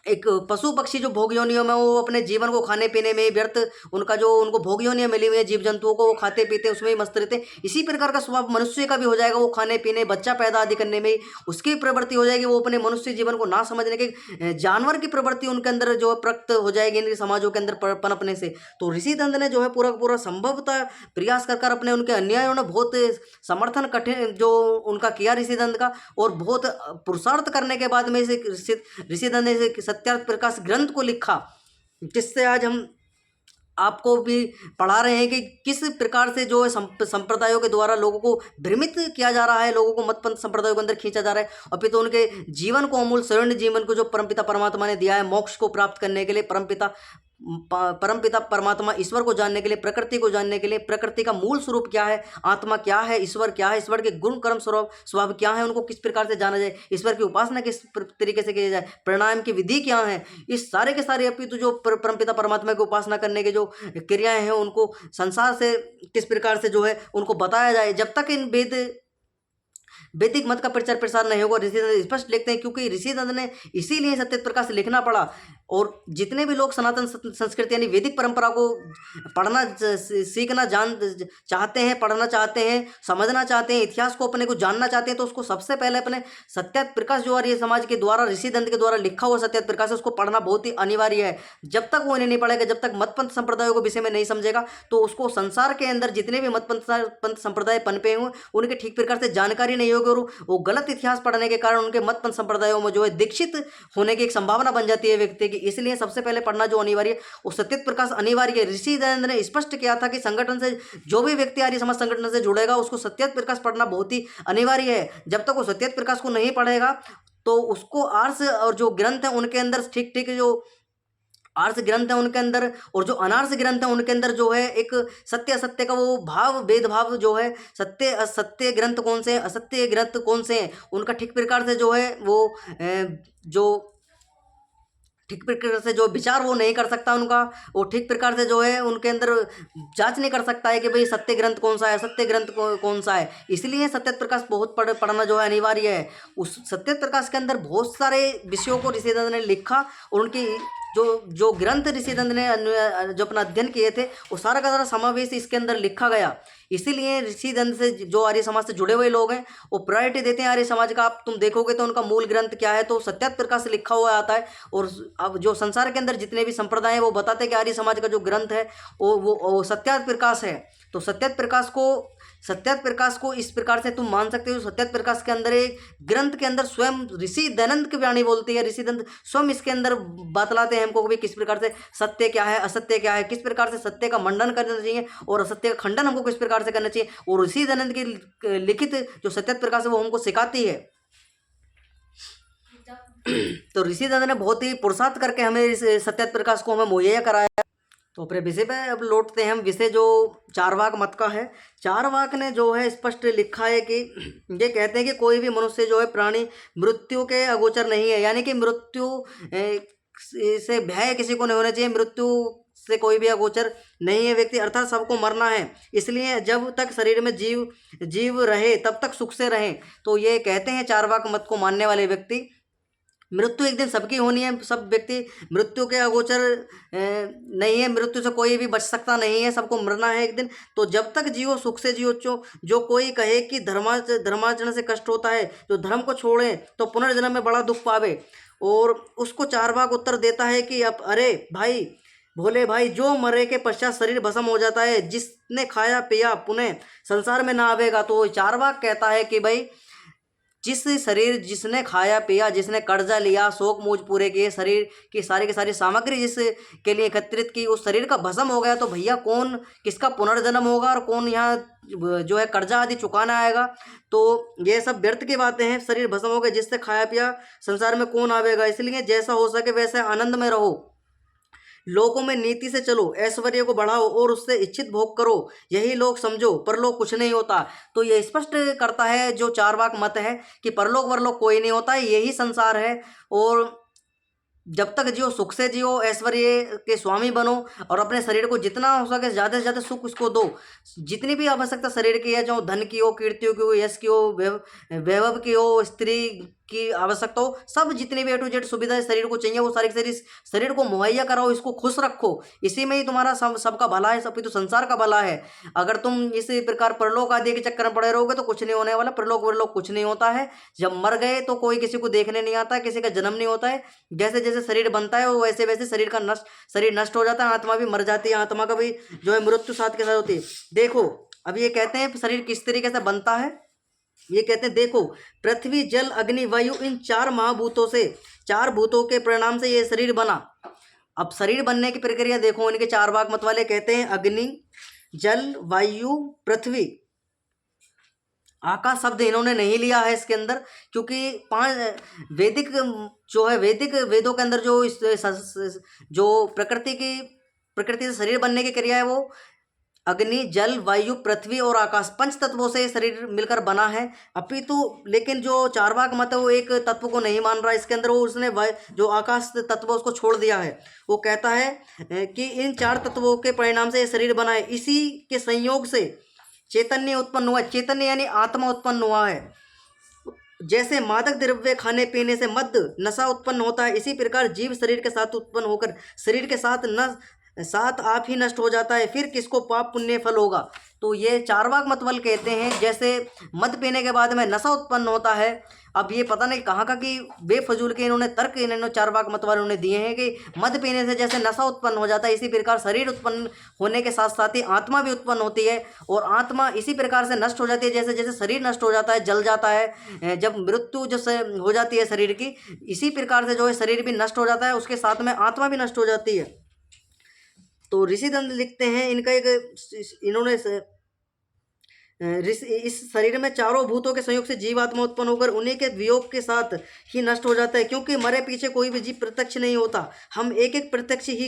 एक पशु पक्षी जो भोग योनियों में, वो अपने जीवन को खाने पीने में व्यर्थ, उनका जो उनको भोग योनियां मिली हुई है जीव जंतुओं को, वो खाते पीते उसमें ही मस्त रहते हैं। इसी प्रकार का स्वभाव मनुष्य का भी हो जाएगा, वो खाने पीने, बच्चा पैदा आदि करने में उसकी प्रवृत्ति हो जाएगी। वो अपने मनुष्य जीवन को ना समझने के जानवर की प्रवृत्ति उनके अंदर जो है प्रकट हो जाएगी इनके समाजों के अंदर पनपने से। तो ऋषिदंत ने जो है पूरा पूरा संभवतः प्रयास कर अपने उनके अन्यायों ने बहुत समर्थन कठिन जो उनका किया ऋषिदंत का, और बहुत पुरुषार्थ करने के बाद में ऋषिदंत ने सत्यार्थ प्रकाश ग्रंथ को लिखा, जिससे आज हम आपको भी पढ़ा रहे हैं कि किस प्रकार से जो है संप्रदायों के द्वारा लोगों को भ्रमित किया जा रहा है, लोगों को मतपंथ संप्रदायों के अंदर खींचा जा रहा है, और फिर तो उनके जीवन को, अमूल स्वर्ण जीवन को जो परमपिता परमात्मा ने दिया है मोक्ष को प्राप्त करने के लिए, परमपिता परमात्मा ईश्वर को जानने के लिए, प्रकृति को जानने के लिए, प्रकृति का मूल स्वरूप क्या है, आत्मा क्या है, ईश्वर क्या है, ईश्वर के गुण कर्म स्वभाव क्या है, उनको किस प्रकार से जाना जाए, ईश्वर की उपासना किस तरीके से की जाए, प्राणायाम की विधि क्या है, इस सारे के सारे अपितु जो परमपिता परमात्मा की उपासना करने के जो क्रियाएं हैं उनको संसार से किस प्रकार से जो है उनको बताया जाए। जब तक इन वैदिक मत का प्रचार प्रसार नहीं होगा, ऋषिदंत स्पष्ट लिखते हैं, क्योंकि ऋषिदंत ने इसीलिए सत्य प्रकाश लिखना पड़ा। और जितने भी लोग सनातन संस्कृति यानी वैदिक परंपरा को पढ़ना, सीखना, चाहते हैं, पढ़ना चाहते हैं, समझना चाहते हैं, इतिहास को अपने को जानना चाहते हैं, तो उसको सबसे पहले अपने सत्यार्थ प्रकाश जो आर्य समाज के द्वारा, ऋषिदंत के द्वारा लिखा हुआ सत्यार्थ प्रकाश है, उसको पढ़ना बहुत ही अनिवार्य है। जब तक वो इन्हें नहीं पढ़ेगा, जब तक मतपंथ संप्रदायों के विषय में नहीं समझेगा, तो उसको संसार के अंदर जितने भी मतपंथ संप्रदाय पनपे हुए उनके ठीक प्रकार से जानकारी नहीं होगी, और वो गलत इतिहास पढ़ने के कारण उनके मतपंथ संप्रदायों में जो है दीक्षित होने की एक संभावना बन जाती है व्यक्ति की। इसलिए सबसे पहले पढ़ना जो अनिवार्य है वो सत्यार्थ प्रकाश अनिवार्य है। ऋषिदंत ने स्पष्ट किया था कि संगठन से जो भी व्यक्ति आर्य समाज संगठन से जुड़ेगा उसको सत्यार्थ प्रकाश पढ़ना बहुत ही अनिवार्य है। जब तक वो सत्यार्थ प्रकाश को नहीं पढ़ेगा तो उसको आर्ष और जो ग्रंथ है उनके अंदर ठीक ठीक जो आर्ष ग्रंथ है उनके अंदर और जो अनार्ष ग्रंथ है उनके अंदर जो है एक सत्य असत्य का वो भाव भेदभाव जो है, सत्य असत्य ग्रंथ कौन से हैं, असत्य ग्रंथ कौन से हैं, उनका ठीक प्रकार से जो है वो जो ठीक प्रकार से जो विचार वो नहीं कर सकता, उनका वो ठीक प्रकार से जो है उनके अंदर जांच नहीं कर सकता है कि भाई सत्य ग्रंथ कौन सा है, असत्य ग्रंथ कौन सा है। इसलिए सत्य प्रकाश बहुत पढ़ना जो है अनिवार्य है। उस सत्य प्रकाश के अंदर बहुत सारे विषयों को ऋषिदंत ने लिखा और उनकी जो ग्रंथ ऋषिदंत ने जो अपना अध्ययन किए थे वो सारा का सारा समावेश इसके अंदर लिखा गया। इसीलिए ऋषिदंत से जो आर्य समाज से जुड़े हुए लोग हैं वो प्रायोरिटी देते हैं आर्य समाज का। आप तुम देखोगे तो उनका मूल ग्रंथ क्या है तो सत्यार्थ प्रकाश से लिखा हुआ आता है। और अब जो संसार के अंदर जितने भी संप्रदाय हैं वो बताते हैं कि आर्य समाज का जो ग्रंथ है वो सत्यार्थ प्रकाश है। तो सत्यार्थ प्रकाश को इस प्रकार से तुम मान सकते हो। सत्यार्थ प्रकाश के अंदर एक ग्रंथ के अंदर स्वयं ऋषि दयानंद की वाणी बोलती है। ऋषिदंत स्वयं इसके अंदर बतलाते हैं हमको भी किस प्रकार से सत्य क्या है, असत्य क्या है, किस प्रकार से सत्य का मंडन करना चाहिए और असत्य का खंडन हमको किस प्रकार से करना चाहिए। और ऋषि दयानंद की लिखित जो सत्यार्थ प्रकाश है वो हमको सिखाती है। तो ऋषि दयानंद ने बहुत ही पुरुषार्थ करके हमें इस सत्यार्थ प्रकाश को हमें मुहैया कराया। तो अपने विषय पे अब लौटते हैं हम। विषय जो चारवाक मत का है। चारवाक ने जो है स्पष्ट लिखा है कि ये कहते हैं कि कोई भी मनुष्य जो है प्राणी मृत्यु के अगोचर नहीं है, यानी कि मृत्यु से भय किसी को नहीं होना चाहिए, मृत्यु से कोई भी अगोचर नहीं है व्यक्ति, अर्थात सबको मरना है। इसलिए जब तक शरीर में जीव रहे तब तक सुख से रहें। तो ये कहते हैं चार्वाक मत को मानने वाले व्यक्ति, मृत्यु एक दिन सबकी होनी है, सब व्यक्ति मृत्यु के अगोचर नहीं है, मृत्यु से कोई भी बच सकता नहीं है, सबको मरना है एक दिन। तो जब तक जियो सुख से जियो। जो कोई कहे कि धर्माचरण से कष्ट होता है, जो धर्म को छोड़े तो पुनर्जन्म में बड़ा दुख पावे, और उसको चार्वाक उत्तर देता है कि अब अरे भाई, भोले भाई, जो मरे के पश्चात शरीर भस्म हो जाता है, जिसने खाया पिया पुनः संसार में ना आवेगा। तो चार्वाक कहता है कि भाई, जिस शरीर जिसने खाया पिया, जिसने कर्जा लिया, शौक मौज पूरे किए, शरीर की सारी सामग्री जिसके लिए एकत्रित की, उस शरीर का भस्म हो गया, तो भैया कौन किसका पुनर्जन्म होगा और कौन यहाँ जो है कर्जा आदि चुकाना आएगा। तो ये सब व्यर्थ की बातें हैं। शरीर भस्म हो गया, जिससे खाया पिया संसार में कौन आवेगा। इसलिए जैसा हो सके वैसे आनंद में रहो, लोगों में नीति से चलो, ऐश्वर्य को बढ़ाओ और उससे इच्छित भोग करो, यही लोग समझो, परलोक कुछ नहीं होता। तो ये स्पष्ट करता है जो चार्वाक मत है कि परलोक वरलोक कोई नहीं होता, यही संसार है। और जब तक जियो सुख से जियो, ऐश्वर्य के स्वामी बनो, और अपने शरीर को जितना हो सके ज़्यादा से ज़्यादा सुख उसको दो। जितनी भी आवश्यकता शरीर की है, जो धन की हो, कीर्ति की हो, यश की हो, वैभव की हो, स्त्री की आवश्यकता हो, सब जितनी भी A to Z सुविधाएं शरीर को चाहिए, वो सारी की शरीर को मुहैया कराओ, इसको खुश रखो, इसी में ही तुम्हारा सबका भला है, सभी तो संसार का भला है। अगर तुम इसी प्रकार परलोक आदि के चक्कर में पड़े रहोगे तो कुछ नहीं होने वाला, परलोक वरलोक कुछ नहीं होता है। जब मर गए तो कोई किसी को देखने नहीं आता है, किसी का जन्म नहीं होता है। जैसे जैसे शरीर बनता है वैसे वैसे शरीर नष्ट हो जाता है, आत्मा भी मर जाती है, आत्मा का भी जो है मृत्यु साथ के साथ होती है। देखो अब ये कहते हैं शरीर किस तरीके से बनता है, ये कहते हैं देखो, पृथ्वी जल अग्नि वायु, इन 4 महाभूतों से, 4 भूतों के परिणाम से ये शरीर बना। अब शरीर बनने की प्रक्रिया देखो, इनके चार्वाक मत वाले कहते हैं अग्नि, जल, वायु, पृथ्वी। आकाश शब्द इन्होंने नहीं लिया है इसके अंदर, क्योंकि 5 वैदिक जो है, वैदिक वेदों के अंदर जो प्रकृति से शरीर बनने की क्रिया है, वो अग्नि, जल, वायु, पृथ्वी और आकाश, 5 तत्वों से शरीर मिलकर बना है। अपितु लेकिन जो चार्वाक मत है वो एक तत्व को नहीं मान रहा इसके अंदर, वो उसने जो आकाश तत्व उसको छोड़ दिया है। वो कहता है कि इन 4 तत्वों के परिणाम से ये शरीर बना है, इसी के संयोग से चैतन्य उत्पन्न हुआ है। चैतन्य यानी आत्मा उत्पन्न हुआ है। जैसे मादक द्रव्य खाने पीने से मद नशा उत्पन्न होता है, इसी प्रकार जीव शरीर के साथ उत्पन्न होकर शरीर के साथ आप ही नष्ट हो जाता है, फिर किसको पाप पुण्य फल होगा। तो ये चार्वाक मतवल कहते हैं जैसे मद पीने के बाद में नशा उत्पन्न होता है। अब ये पता नहीं कहाँ का कि बेफजूल के इन्होंने तर्क इन्होंने चार्वाक मत वालों ने दिए हैं कि मद पीने से जैसे नशा उत्पन्न हो जाता है, इसी प्रकार शरीर उत्पन्न होने के साथ साथ ही आत्मा भी उत्पन्न होती है, और आत्मा इसी प्रकार से नष्ट हो जाती है जैसे जैसे शरीर नष्ट हो जाता है, जल जाता है, जब मृत्यु जैसे हो जाती है शरीर की, इसी प्रकार से जो है शरीर भी नष्ट हो जाता है, उसके साथ में आत्मा भी नष्ट हो जाती है। तो ऋषि दंड लिखते हैं, इनका एक इन्होंने इस शरीर में 4 भूतों के संयोग से जीवात्मा उत्पन्न होकर उन्हीं के वियोग के साथ ही नष्ट हो जाता है, क्योंकि मरे पीछे कोई भी जीव प्रत्यक्ष नहीं होता। हम एक एक प्रत्यक्ष ही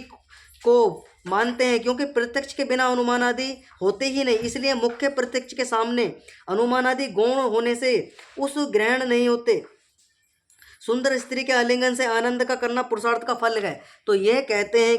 को मानते हैं, क्योंकि प्रत्यक्ष के बिना अनुमान आदि होते ही नहीं, इसलिए मुख्य प्रत्यक्ष के सामने अनुमान आदि गौण होने से उस ग्रहण नहीं होते। सुंदर स्त्री के आलिंगन से आनंद का करना पुरुषार्थ का फल है। तो यह कहते हैं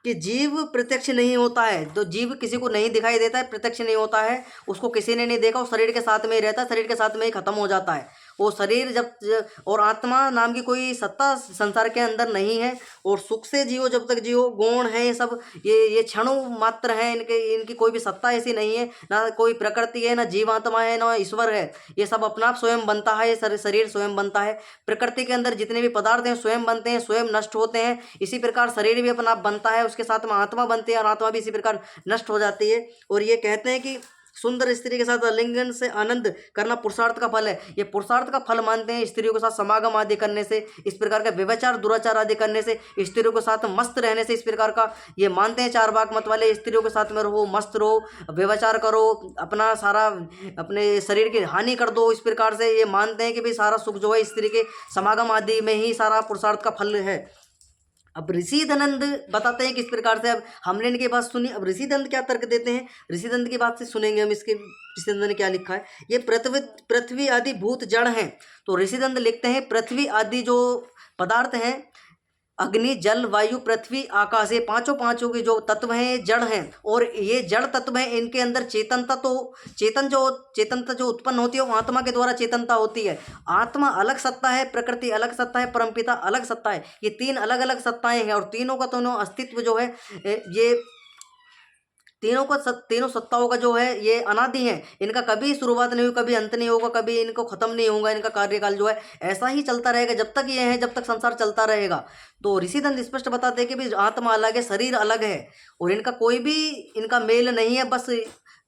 कि जीव प्रत्यक्ष नहीं होता है, तो जीव किसी को नहीं दिखाई देता है, प्रत्यक्ष नहीं होता है, उसको किसी ने नहीं देखा, वो शरीर के साथ में ही रहता है, शरीर के साथ में ही खत्म हो जाता है वो शरीर जब और आत्मा नाम की कोई सत्ता संसार के अंदर नहीं है। और सुख से जियो जब तक जियो, गौण है ये सब, ये क्षणों मात्र है, इनकी कोई भी सत्ता ऐसी नहीं है, ना कोई प्रकृति है, ना जीवात्मा है, ना ईश्वर है, ये सब अपना आप स्वयं बनता है, ये शरीर स्वयं बनता है। प्रकृति के अंदर जितने भी पदार्थ हैं स्वयं बनते हैं, स्वयं नष्ट होते हैं, इसी प्रकार शरीर भी अपना आप बनता है, उसके साथ में आत्मा बनती है और आत्मा भी इसी प्रकार नष्ट हो जाती है। और ये कहते हैं कि सुंदर स्त्री के साथ आलिंगन से आनंद करना पुरुषार्थ का फल है, ये पुरुषार्थ का फल मानते हैं। स्त्रियों के साथ समागम आदि करने से, इस प्रकार का व्यभिचार दुराचार आदि करने से, स्त्रियों के साथ मस्त रहने से, इस प्रकार का ये मानते हैं चार्वाक मत वाले। स्त्रियों के साथ में रहो, मस्त रहो, व्यभिचार करो, अपना सारा अपने शरीर की हानि कर दो, इस प्रकार से ये मानते हैं कि भाई सारा सुख जो है स्त्री के समागम आदि में ही सारा पुरुषार्थ का फल है। अब ऋषि दनंद बताते हैं किस प्रकार से। अब हमने इनकी बात सुनी, अब ऋषि दंड क्या तर्क देते हैं, ऋषि दंड की बात से सुनेंगे हम इसके ऋषि दंड ने क्या लिखा है। ये पृथ्वी आदि भूत जड़ हैं। तो ऋषि दंड लिखते हैं पृथ्वी आदि जो पदार्थ हैं अग्नि जल वायु पृथ्वी आकाश, ये पांचों पांचों के जो तत्व हैं ये जड़ हैं। और ये जड़ तत्व हैं, इनके अंदर चेतनता जो उत्पन्न होती है वो आत्मा के द्वारा चेतनता होती है। आत्मा अलग सत्ता है, प्रकृति अलग सत्ता है, परमपिता अलग सत्ता है। ये तीन अलग अलग सत्ताएं हैं और तीनों का तीनों अस्तित्व जो है ये तीनों सत्ताओं का जो है ये अनादि है। इनका कभी शुरुआत नहीं हुई, कभी अंत नहीं होगा, कभी इनको खत्म नहीं होगा। इनका कार्यकाल जो है ऐसा ही चलता रहेगा जब तक ये है, जब तक संसार चलता रहेगा। तो ऋषिदंत स्पष्ट बताते हैं कि भी आत्मा अलग है, शरीर अलग है और इनका कोई भी इनका मेल नहीं है। बस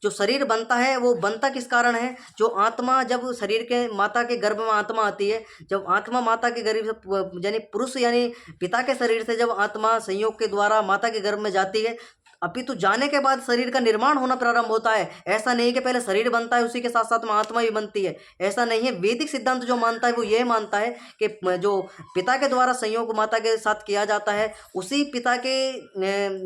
जो शरीर बनता है वो बनता किस कारण है, जो आत्मा जब शरीर के माता के गर्भ में आत्मा आती है, जब आत्मा माता के गर्भ से यानी पुरुष यानी पिता के शरीर से जब आत्मा संयोग के द्वारा माता के गर्भ में जाती है, अपितु जाने के बाद शरीर का निर्माण होना प्रारंभ होता है। ऐसा नहीं कि पहले शरीर बनता है उसी के साथ साथ में आत्मा भी बनती है, ऐसा नहीं है। वैदिक सिद्धांत जो मानता है वो ये मानता है कि जो पिता के द्वारा संयोग माता के साथ किया जाता है, उसी पिता के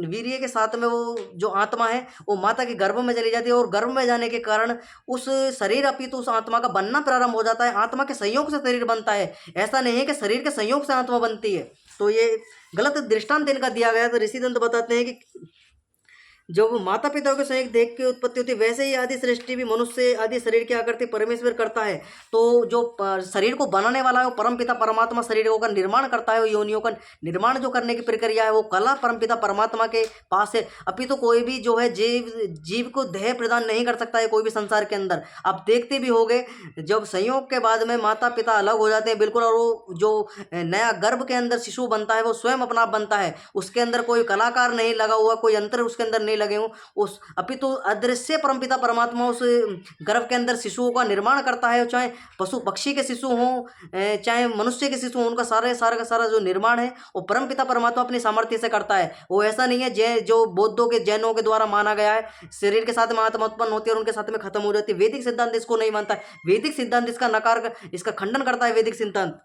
वीर्य के साथ में वो जो आत्मा है वो माता के गर्भ में चली जाती है और गर्भ में जाने के कारण उस शरीर अपितु उस आत्मा का बनना प्रारंभ हो जाता है। आत्मा के संयोग से शरीर बनता है, ऐसा नहीं है कि शरीर के संयोग से आत्मा बनती है। तो ये गलत दृष्टांत इनका दिया गया। तो ऋषिदंत बताते हैं कि जब माता पिता के संयुक्त देह की उत्पत्ति होती है, वैसे ही आदि सृष्टि भी मनुष्य आदि शरीर की आकृति परमेश्वर करता है। तो जो शरीर को बनाने वाला है वो परमपिता परमात्मा शरीरों का निर्माण करता है। वो योनियों का निर्माण जो करने की प्रक्रिया है वो कला परमपिता परमात्मा के पास है। अभी तो कोई भी जो है जीव को देह प्रदान नहीं कर सकता है कोई भी संसार के अंदर। आप देखते भी होंगे जब संयोग के बाद में माता पिता अलग हो जाते हैं बिल्कुल, और वो जो नया गर्भ के अंदर शिशु बनता है वो स्वयं अपना आप बनता है। उसके अंदर कोई कलाकार नहीं लगा हुआ, कोई यंत्र उसके अंदर नहीं लगे हों। उस अपितु अदृश्य परमपिता परमात्मा उस गर्भ के अंदर शिशुओं का निर्माण करता है। चाहे पशु पक्षी के शिशु हों चाहे मनुष्य के शिशु हों, उनका सारा का सारा जो निर्माण है वो परमपिता परमात्मा अपनी सामर्थ्य से करता है। वो ऐसा नहीं है जो बौद्धों के जैनों के द्वारा माना गया है शरीर के साथ में आत्मा उत्पन्न होती है और उनके साथ में खत्म हो जाती है। वैदिक सिद्धांत इसको नहीं मानता है। वैदिक सिद्धांत इसका खंडन करता है वैदिक सिद्धांत।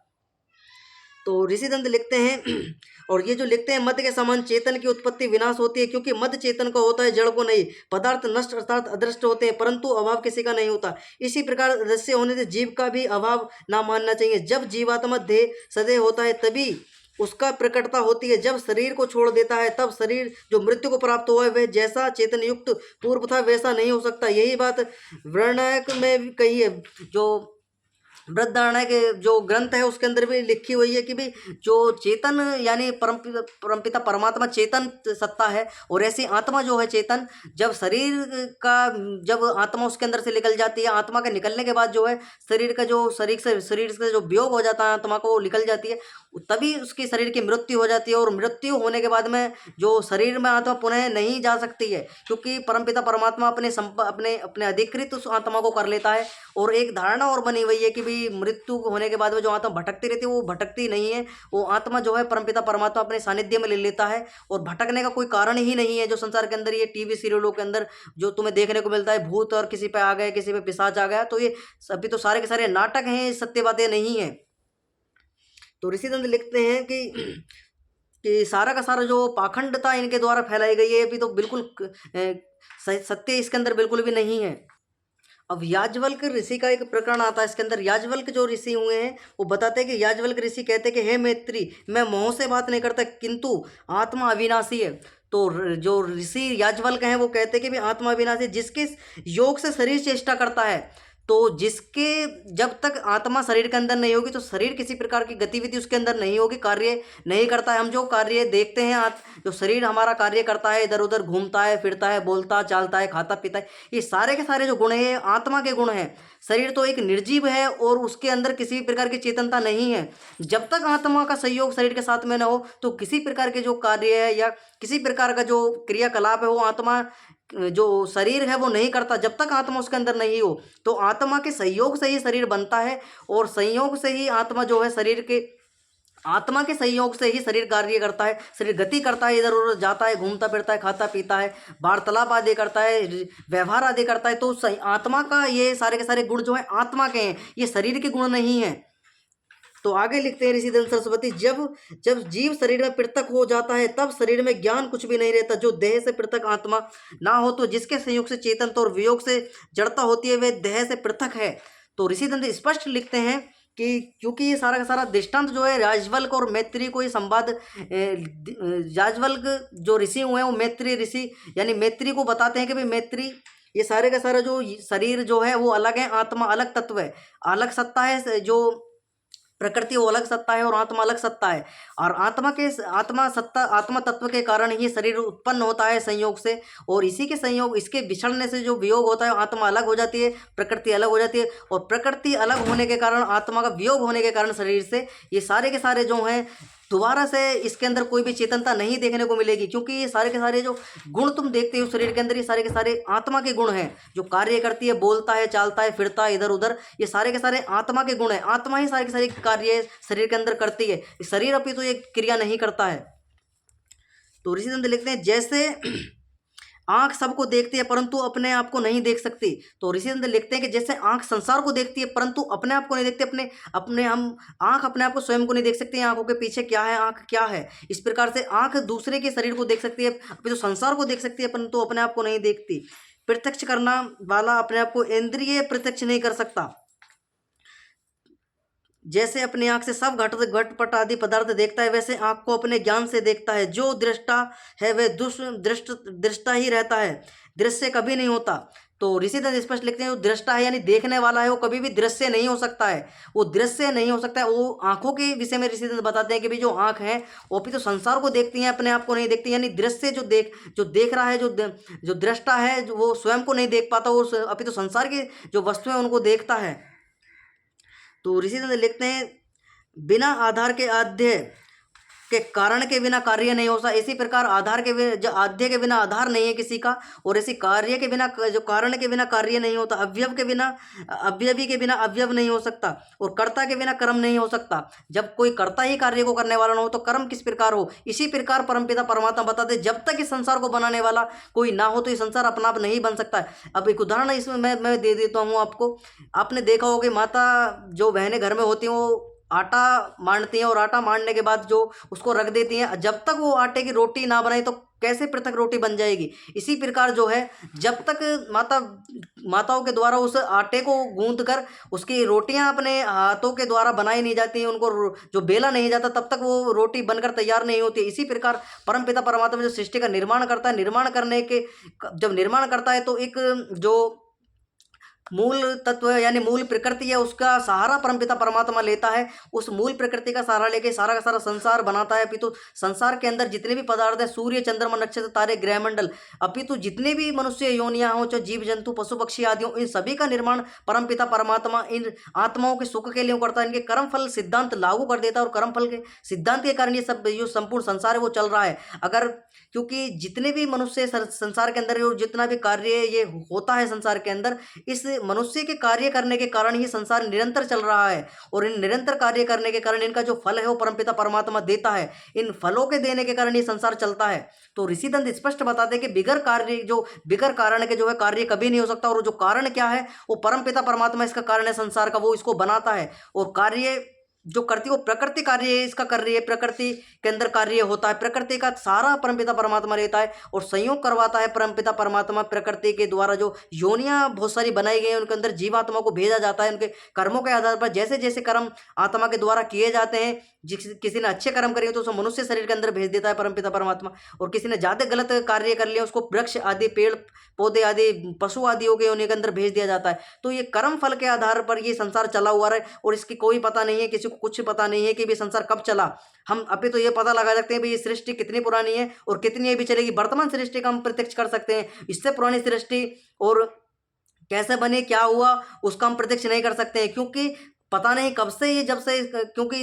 तो ऋषिदंत लिखते हैं और ये जो लिखते हैं, मद के समान चेतन की उत्पत्ति विनाश होती है, क्योंकि मद चेतन का होता है, जड़ को नहीं। पदार्थ नष्ट अर्थात अदृष्ट होते हैं, परंतु अभाव किसी का नहीं होता। इसी प्रकार अदृश्य होने से जीव का भी अभाव ना मानना चाहिए। जब जीवात्मा देह सदैव होता है तभी उसका प्रकटता होती है। जब शरीर को छोड़ देता है तब शरीर जो मृत्यु को प्राप्त हुआ है वह जैसा चेतन युक्त पूर्व था वैसा नहीं हो सकता। यही बात वृणायक में कही है। जो बृहदारण्यक के जो ग्रंथ है उसके अंदर भी लिखी हुई है कि भी जो चेतन यानी परमपिता परमात्मा चेतन सत्ता है, और ऐसी आत्मा जो है चेतन, जब जब आत्मा उसके अंदर से निकल जाती है, आत्मा के निकलने के बाद जो है शरीर से जो वियोग हो जाता है आत्मा को, वो निकल जाती है, तभी उसकी शरीर की मृत्यु हो जाती है। और मृत्यु होने के बाद में जो शरीर में आत्मा पुनः नहीं जा सकती है, क्योंकि परमपिता परमात्मा अपने अधिकृत उस आत्मा को कर लेता है। और एक धारणा और बनी हुई है कि मृत्यु होने के बाद में जो आत्मा भटकती रहती है वो भटकती नहीं है। वो आत्मा जो है परमपिता परमात्मा अपने सानिध्य में ले लेता है और भटकने का कोई कारण ही नहीं है। जो संसार के अंदर ये टीवी सीरियलों के अंदर जो तुम्हें देखने को मिलता है, भूत और किसी पे आ गए, किसी पे पिशाच आ गया, तो ये सभी तो सारे के सारे नाटक हैं, सत्य बातें नहीं है। तो ऋषिदंत लिखते हैं कि सारा का सारा जो पाखंडता इनके द्वारा फैलाई गई है, अभी तो बिल्कुल सत्य इसके अंदर बिल्कुल भी नहीं है। अब याज्ञवल्क्य ऋषि का एक प्रकरण आता है, इसके अंदर याज्ञवल्क्य जो ऋषि हुए हैं वो बताते हैं कि याज्ञवल्क्य ऋषि कहते हैं कि हे मैत्री, मैं मोह से बात नहीं करता, किंतु आत्मा अविनाशी है। तो जो ऋषि याज्ञवल्क्य हैं वो कहते हैं कि भी आत्मा अविनाशी, जिसके योग से शरीर चेष्टा करता है। तो जिसके जब तक आत्मा शरीर के अंदर नहीं होगी तो शरीर किसी प्रकार की गतिविधि उसके अंदर नहीं होगी, कार्य नहीं करता है। हम जो कार्य देखते हैं, जो शरीर हमारा कार्य करता है, इधर उधर घूमता है, फिरता है, बोलता चालता है, खाता पीता है, ये सारे के सारे जो गुण हैं आत्मा के गुण हैं। शरीर तो एक निर्जीव है और उसके अंदर किसी भी प्रकार की चेतनता नहीं है। जब तक आत्मा का सहयोग शरीर के साथ में न हो तो किसी प्रकार के जो कार्य है या किसी प्रकार का जो क्रियाकलाप है वो आत्मा जो शरीर है वो नहीं करता, जब तक आत्मा उसके अंदर नहीं हो। तो आत्मा के सहयोग से ही शरीर बनता है और संयोग से ही आत्मा जो है आत्मा के सहयोग से ही शरीर कार्य करता है, शरीर गति करता है, इधर उधर जाता है, घूमता फिरता है, खाता पीता है, वार्तालाप आदि करता है, व्यवहार आदि करता है। तो आत्मा का ये सारे के सारे गुण जो है आत्मा के हैं, ये शरीर के गुण नहीं है। तो आगे लिखते हैं ऋषिदंत सरस्वती, जब जीव शरीर में पृथक हो जाता है तब शरीर में ज्ञान कुछ भी नहीं रहता। जो देह से पृथक आत्मा ना हो तो जिसके संयोग से चेतनता और वियोग से जड़ता होती है वह देह से पृथक है। तो ऋषिदंत स्पष्ट लिखते हैं कि क्योंकि ये सारा का सारा दृष्टांत जो है याज्ञवल्क्य और मैत्री को ये संवाद याज्ञवल्क्य जो ऋषि हुए हैं वो मैत्री ऋषि यानी मैत्री को बताते हैं कि भाई मैत्री ये सारे का सारा जो शरीर जो है वो अलग है, आत्मा अलग तत्व है, अलग सत्ता है, जो प्रकृति वो अलग सत्ता है और आत्मा अलग सत्ता है। और आत्मा सत्ता आत्मा तत्व के कारण ही शरीर उत्पन्न होता है संयोग से, और इसी के संयोग इसके बिछड़ने से जो वियोग होता है आत्मा अलग हो जाती है, प्रकृति अलग हो जाती है, और प्रकृति अलग होने के कारण आत्मा का वियोग होने के कारण शरीर से ये सारे के सारे जो हैं दोबारा से इसके अंदर कोई भी चेतनता नहीं देखने को मिलेगी, क्योंकि ये सारे के सारे जो गुण तुम देखते हो शरीर के अंदर ये सारे के सारे आत्मा के गुण हैं, जो कार्य करती है, बोलता है, चालता है, फिरता है इधर उधर, ये सारे के सारे आत्मा के गुण हैं। आत्मा ही सारे के सारे कार्य शरीर के अंदर करती है, शरीर अपनी तो ये क्रिया नहीं करता है। तो ऋषिचंद्र लिखते हैं जैसे आंख सबको देखती है परंतु अपने आप को नहीं देख सकती, तो ऋषिचंद्र लिखते हैं कि जैसे आंख संसार को देखती है परंतु अपने आप को नहीं देखती, अपने अपने हम आंख अपने आप को स्वयं को नहीं देख सकती, आंखों के पीछे क्या है, आंख क्या है। इस प्रकार से आंख दूसरे के शरीर को देख सकती है, अभी तो संसार को देख सकती है परंतु अपने आप को नहीं देखती। प्रत्यक्ष करना वाला अपने आप को इंद्रिय प्रत्यक्ष नहीं कर सकता, जैसे अपनी आंख से सब घटपट आदि पदार्थ देखता है वैसे आंख को अपने ज्ञान से देखता है। जो दृष्टा है वह दृष्टा ही रहता है, दृश्य कभी नहीं होता। तो ऋषिदत्त स्पष्ट लिखते हैं जो दृष्टा है यानी देखने वाला है वो कभी भी दृश्य नहीं हो सकता है, वो दृश्य नहीं हो सकता है। वो आंखों के विषय में ऋषिदत्त बताते हैं कि भाई जो आंख है वो भी तो संसार को देखती हैं, अपने आप को नहीं देखती, यानी दृश्य जो देख रहा है, जो दृष्टा है वो स्वयं को नहीं देख पाता, वो अभी तो संसार की जो वस्तुएं उनको देखता है। तो ऋषिचंद्र लिखते हैं बिना आधार के आद्य के कारण के बिना कार्य नहीं हो सकता, इसी प्रकार आधार के बिना जो आद्य के बिना आधार नहीं है किसी का, और इसी कार्य के बिना जो कारण के बिना कार्य नहीं होता, अवयव के बिना अवयवी के बिना अवयव नहीं हो सकता, और कर्ता के बिना कर्म नहीं हो सकता। जब कोई कर्ता ही कार्य को करने वाला ना हो तो कर्म किस प्रकार हो। इसी प्रकार परमपिता परमात्मा बताते जब तक इस संसार को बनाने वाला कोई ना हो तो ये संसार अपना आप नहीं बन सकता है। अब एक उदाहरण इसमें मैं दे देता हूँ आपको। आपने देखा होगा कि माता जो बहनें घर में होती हैं वो आटा मांडती हैं, और आटा मांडने के बाद जो उसको रख देती हैं, जब तक वो आटे की रोटी ना बनाए तो कैसे पृथक रोटी बन जाएगी। इसी प्रकार जो है जब तक माताओं के द्वारा उस आटे को गूंथ कर उसकी रोटियां अपने हाथों के द्वारा बनाई नहीं जाती हैं, उनको जो बेला नहीं जाता तब तक वो रोटी बनकर तैयार नहीं होती। इसी प्रकार परमपिता परमात्मा जो सृष्टि का निर्माण करता है, निर्माण करने के जब निर्माण करता है तो एक जो मूल तत्व है यानी मूल प्रकृति है उसका सहारा परमपिता परमात्मा लेता है। उस मूल प्रकृति का सहारा लेके सारा का सारा संसार बनाता है। अपितु संसार के अंदर जितने भी पदार्थ हैं, सूर्य, चंद्रमा, नक्षत्र, तारे, ग्रहमंडल, अपितु जितने भी मनुष्य योनियां हो, चाहे जीव जंतु, पशु पक्षी आदि हो, इन सभी का निर्माण परमपिता परमात्मा इन आत्माओं के सुख के लिए करता है। इनके कर्म फल सिद्धांत लागू कर देता है, और कर्म फल के सिद्धांत के कारण ये सब जो संपूर्ण संसार है वो चल रहा है। अगर क्योंकि जितने भी मनुष्य संसार के अंदर और जितना भी कार्य ये होता है संसार के अंदर, इस मनुष्य के कार्य करने के कारण ही संसार निरंतर चल रहा है, और इन निरंतर कार्य करने के कारण इनका जो फल है वो परमपिता परमात्मा देता है। इन फलों के देने के कारण ये संसार चलता है। तो ऋषिदंत स्पष्ट बताते हैं कि बिगर कारण के जो है कार्य कभी नहीं हो सकता, और जो कारण क्या है वो परमपिता परमात्मा इसका कारण है संसार का, वो इसको बनाता है। और कार्य जो करती वो प्रकृति कार्य है इसका कर रही है, प्रकृति के अंदर कार्य होता है, प्रकृति का सारा परमपिता परमात्मा रहता है और संयोग करवाता है परमपिता परमात्मा। प्रकृति के द्वारा जो योनियां बहुत सारी बनाई गई हैं उनके अंदर जीवात्मा को भेजा जाता है। उनके कर्मों के आधार पर जैसे जैसे कर्म आत्मा के द्वारा किए जाते हैं, किसी ने अच्छे कर्म करे तो उसको मनुष्य शरीर के अंदर भेज देता है परमपिता परमात्मा, और किसी ने ज्यादा गलत कार्य कर लिया उसको वृक्ष आदि, पेड़ पौधे आदि, पशु आदि हो गए उन्हीं के अंदर भेज दिया जाता है। तो ये कर्म फल के आधार पर ये संसार चला हुआ है, और इसकी कोई पता नहीं है, किसी को कुछ पता नहीं है कि भी संसार कब चला। हम अभी तो ये पता लगा सकते हैं भी ये सृष्टि कितनी पुरानी है और कितनी अभी चलेगी। वर्तमान सृष्टि का हम प्रत्यक्ष कर सकते हैं, इससे पुरानी सृष्टि और कैसे बने, क्या हुआ, उसका हम प्रत्यक्ष नहीं कर सकते हैं, क्योंकि पता नहीं कब से ये, जब से, क्योंकि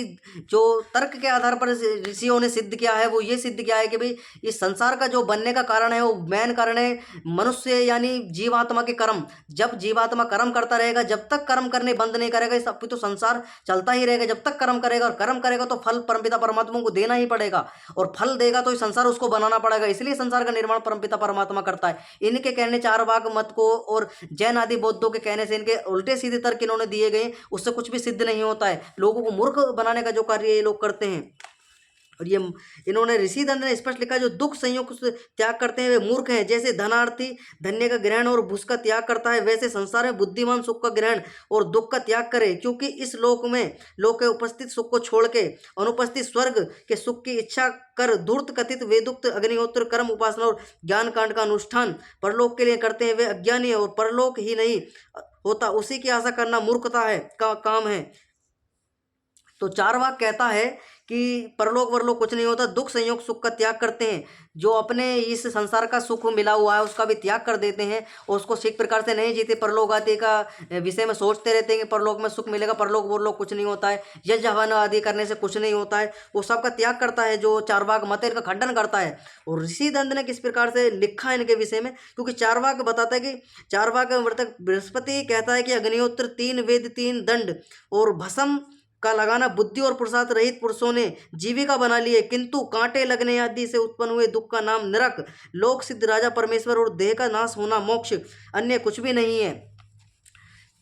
जो तर्क के आधार पर ऋषियों ने सिद्ध किया है वो ये सिद्ध किया है कि भाई इस संसार का जो बनने का कारण है वो मेन कारण है मनुष्य यानी जीवात्मा के कर्म। जब जीवात्मा कर्म करता रहेगा, जब तक कर्म करने बंद नहीं करेगा इस तो संसार चलता ही रहेगा। जब तक कर्म करेगा, और कर्म करेगा तो फल परमपिता परमात्मा को देना ही पड़ेगा, और फल देगा तो संसार उसको बनाना पड़ेगा। इसलिए संसार का निर्माण परमपिता परमात्मा करता है। इनके कहने चार वाग मत को और जैन आदि बौद्धों के कहने से इनके उल्टे सीधे तर्क इन्होंने दिए गए, उससे कुछ भी सिद्ध नहीं होता है। लोगों को मूर्ख बनाने का जो कार्य ये लोग करते हैं। और ये इन्होंने ऋषि दंड ने स्पष्ट लिखा, जो दुख संयोग से त्याग करते हैं वे मूर्ख हैं। जैसे धनार्थी धन्य का ग्रहण और भूस का त्याग करता है, वैसे संसार में बुद्धिमान सुख का ग्रहण और दुख का त्याग करे, क्योंकि इस लोक में लोक के उपस्थित सुख को छोड़ के अनुपस्थित स्वर्ग के सुख की इच्छा कर धूर्त कथित वेदुक्त अग्निहोत्र कर्म उपासना और ज्ञान कांड का अनुष्ठान परलोक के लिए करते हैं, वे अज्ञानी है और परलोक ही नहीं होता उसी की आशा करना मूर्खता है का काम है। तो चारवाक कहता है कि परलोक वरलोक कुछ नहीं होता, दुख संयोग सुख का त्याग करते हैं, जो अपने इस संसार का सुख मिला हुआ है उसका भी त्याग कर देते हैं और उसको ठीक प्रकार से नहीं जीते, परलोक आदि का विषय में सोचते रहते हैं कि परलोक में सुख मिलेगा, परलोक वरलोक कुछ नहीं होता है, यज्ञ हवन आदि करने से कुछ नहीं होता है, वो सबका त्याग करता है। जो चारवाक मत है इनका खंडन करता है। और ऋषि दंड ने किस प्रकार से लिखा है इनके विषय में, क्योंकि चारवाक बताता है कि चारवाक वर्तक बृहस्पति कहता है कि अग्निहोत्र 3 वेद 3 दंड और भस्म का लगाना बुद्धि और पुरुषार्थ रहित पुरुषों ने जीविका बना ली है, किंतु कांटे लगने आदि से उत्पन्न हुए दुख का नाम नरक, लोक सिद्ध राजा परमेश्वर और देह का नाश होना मोक्ष, अन्य कुछ भी नहीं है।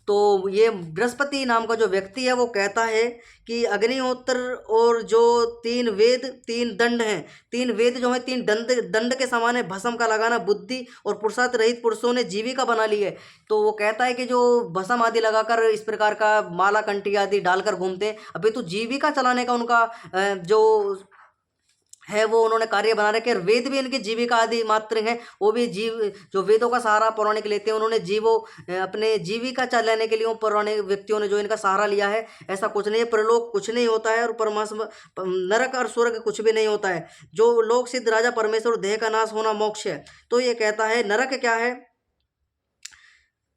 तो ये बृहस्पति नाम का जो व्यक्ति है वो कहता है कि अग्निहोत्र और जो 3 वेद 3 दंड हैं, 3 वेद जो है 3 दंड दंड के समान है, भस्म का लगाना बुद्धि और पुरुषार्थ रहित पुरुषों ने जीविका बना ली है। तो वो कहता है कि जो भस्म आदि लगाकर इस प्रकार का माला कंठी आदि डालकर घूमते हैं, अभी तो जीविका चलाने का उनका जो है वो उन्होंने कार्य बना रखे। और वेद भी इनकी जीविका आदि मात्र हैं, वो भी जीव जो वेदों का सहारा पौराणिक लेते हैं, उन्होंने जीवों अपने जीविका चलाने के लिए वो पौराणिक व्यक्तियों ने जो इनका सहारा लिया है। ऐसा कुछ नहीं है, परलोक कुछ नहीं होता है और परमात्मा नरक और स्वर्ग कुछ भी नहीं होता है। जो लोक सिद्ध राजा परमेश्वर देह का नाश होना मोक्ष है। तो ये कहता है नरक क्या है,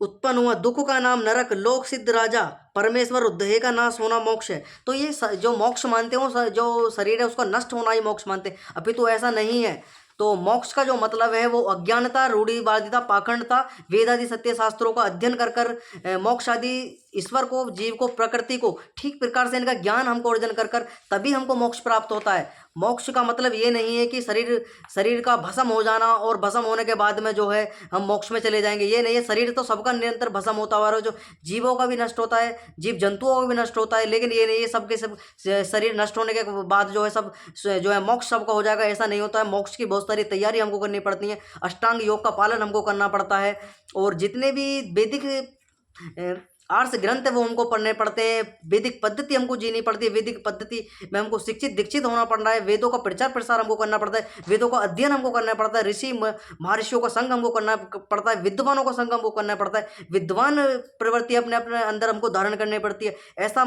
उत्पन्न हुआ दुख का नाम नरक, लोक सिद्ध राजा परमेश्वर, देह का नाश होना मोक्ष है। तो ये जो मोक्ष मानते हो, जो शरीर है उसका नष्ट होना ही मोक्ष मानते हैं, अभी तो ऐसा नहीं है। तो मोक्ष का जो मतलब है वो अज्ञानता, रूढ़िवादिता, पाखंडता, वेद आदि सत्य शास्त्रों का अध्ययन कर कर मोक्ष आदि ईश्वर को, जीव को, प्रकृति को ठीक प्रकार से इनका ज्ञान हमको अर्जन कर कर तभी हमको मोक्ष प्राप्त होता है। मोक्ष का मतलब ये नहीं है कि शरीर का भस्म हो जाना और भस्म होने के बाद में जो है हम मोक्ष में चले जाएंगे, ये नहीं है। शरीर तो सबका निरंतर भस्म होता हुआ है, जो जीवों का भी नष्ट होता है, जीव जंतुओं का भी नष्ट होता है, लेकिन ये नहीं है सबके सब शरीर नष्ट होने के बाद जो है सब जो है मोक्ष सबका हो जाएगा, ऐसा नहीं होता है। मोक्ष की बहुत सारी तैयारी हमको करनी पड़ती है, अष्टांग योग का पालन हमको करना पड़ता है, और जितने भी वैदिक आर्ष ग्रंथ है वो हमको पढ़ने पड़ते हैं, वैदिक पद्धति हमको जीनी पड़ती है, वैदिक पद्धति में हमको शिक्षित दीक्षित होना पड़ रहा है, वेदों का प्रचार प्रसार हमको करना पड़ता है, वेदों का अध्ययन हमको करना पड़ता है, ऋषि महर्षियों का संग हमको करना पड़ता है, विद्वानों का संग हमको करना पड़ता है, विद्वान प्रवृत्ति अपने अपने अंदर हमको धारण करनी पड़ती है। ऐसा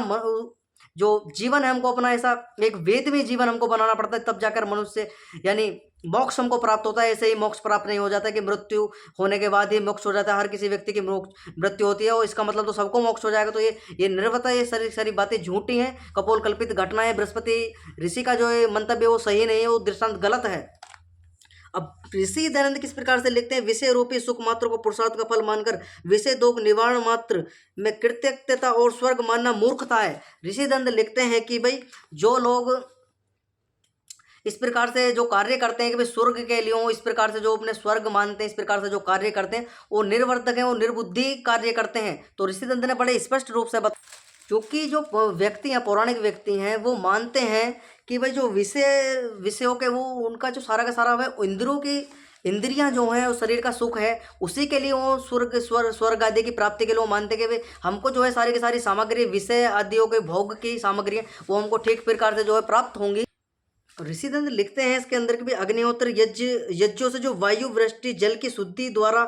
जो जीवन है हमको अपना ऐसा एक वेद में जीवन हमको बनाना पड़ता है, तब जाकर मनुष्य यानी मोक्ष हमको प्राप्त होता है। ऐसे ही मोक्ष प्राप्त नहीं हो जाता कि मृत्यु होने के बाद ही मोक्ष हो जाता है, हर किसी व्यक्ति की मृत्यु होती है और इसका मतलब तो सबको मोक्ष हो जाएगा। तो ये निर्वता, ये सारी सारी बातें झूठी हैं, कपोल कल्पित घटनाएं। बृहस्पति ऋषि का जो ये मंतव्य वो सही नहीं है, वो दृष्टांत गलत है। अब ऋषि दयानंद किस प्रकार से लिखते हैं, विषय रूपी सुख मात्र को पुरुषार्थ का फल मानकर विषय दोष निवारण मात्र में कृतज्ञता और स्वर्ग मानना मूर्खता है। ऋषि दयानंद लिखते हैं कि भाई जो लोग इस प्रकार से जो कार्य करते हैं कि भाई स्वर्ग के लिए हो, इस प्रकार से जो अपने स्वर्ग मानते हैं, इस प्रकार से जो कार्य करते हैं वो निर्वर्तक हैं, वो निर्बुद्धि कार्य करते हैं। तो ऋषि दयानंद ने बड़े स्पष्ट रूप से क्योंकि जो व्यक्ति हैं, पौराणिक व्यक्ति हैं, वो मानते हैं कि भाई जो विषयों के वो उनका जो सारा का सारा है इंद्रियों की इंद्रियां जो हैं उस शरीर का सुख है, उसी के लिए वो स्वर्ग आदि की प्राप्ति के लिए वो मानते कि भाई हमको जो है सारी की सारी सामग्री विषय आदियों के भोग की सामग्री वो हमको ठीक प्रकार से जो है प्राप्त होंगी। ऋषि दंड लिखते हैं इसके अंदर कि भी अग्निहोत्र यज्ञों से जो वायु वृष्टि जल की शुद्धि द्वारा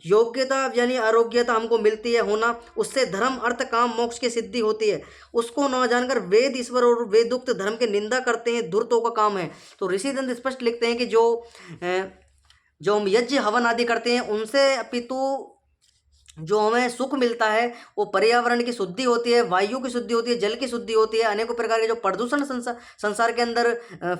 योग्यता यानी आरोग्यता हमको मिलती है होना, उससे धर्म अर्थ काम मोक्ष की सिद्धि होती है। उसको न जानकर वेद ईश्वर और वेदुक्त धर्म की निंदा करते हैं, धूर्तों का काम है। तो ऋषि दंड स्पष्ट लिखते हैं कि जो हम यज्ञ हवन आदि करते हैं उनसे अपितु जो हमें सुख मिलता है वो पर्यावरण की शुद्धि होती है, वायु की शुद्धि होती है, जल की शुद्धि होती है, अनेकों प्रकार के जो प्रदूषण संसार के अंदर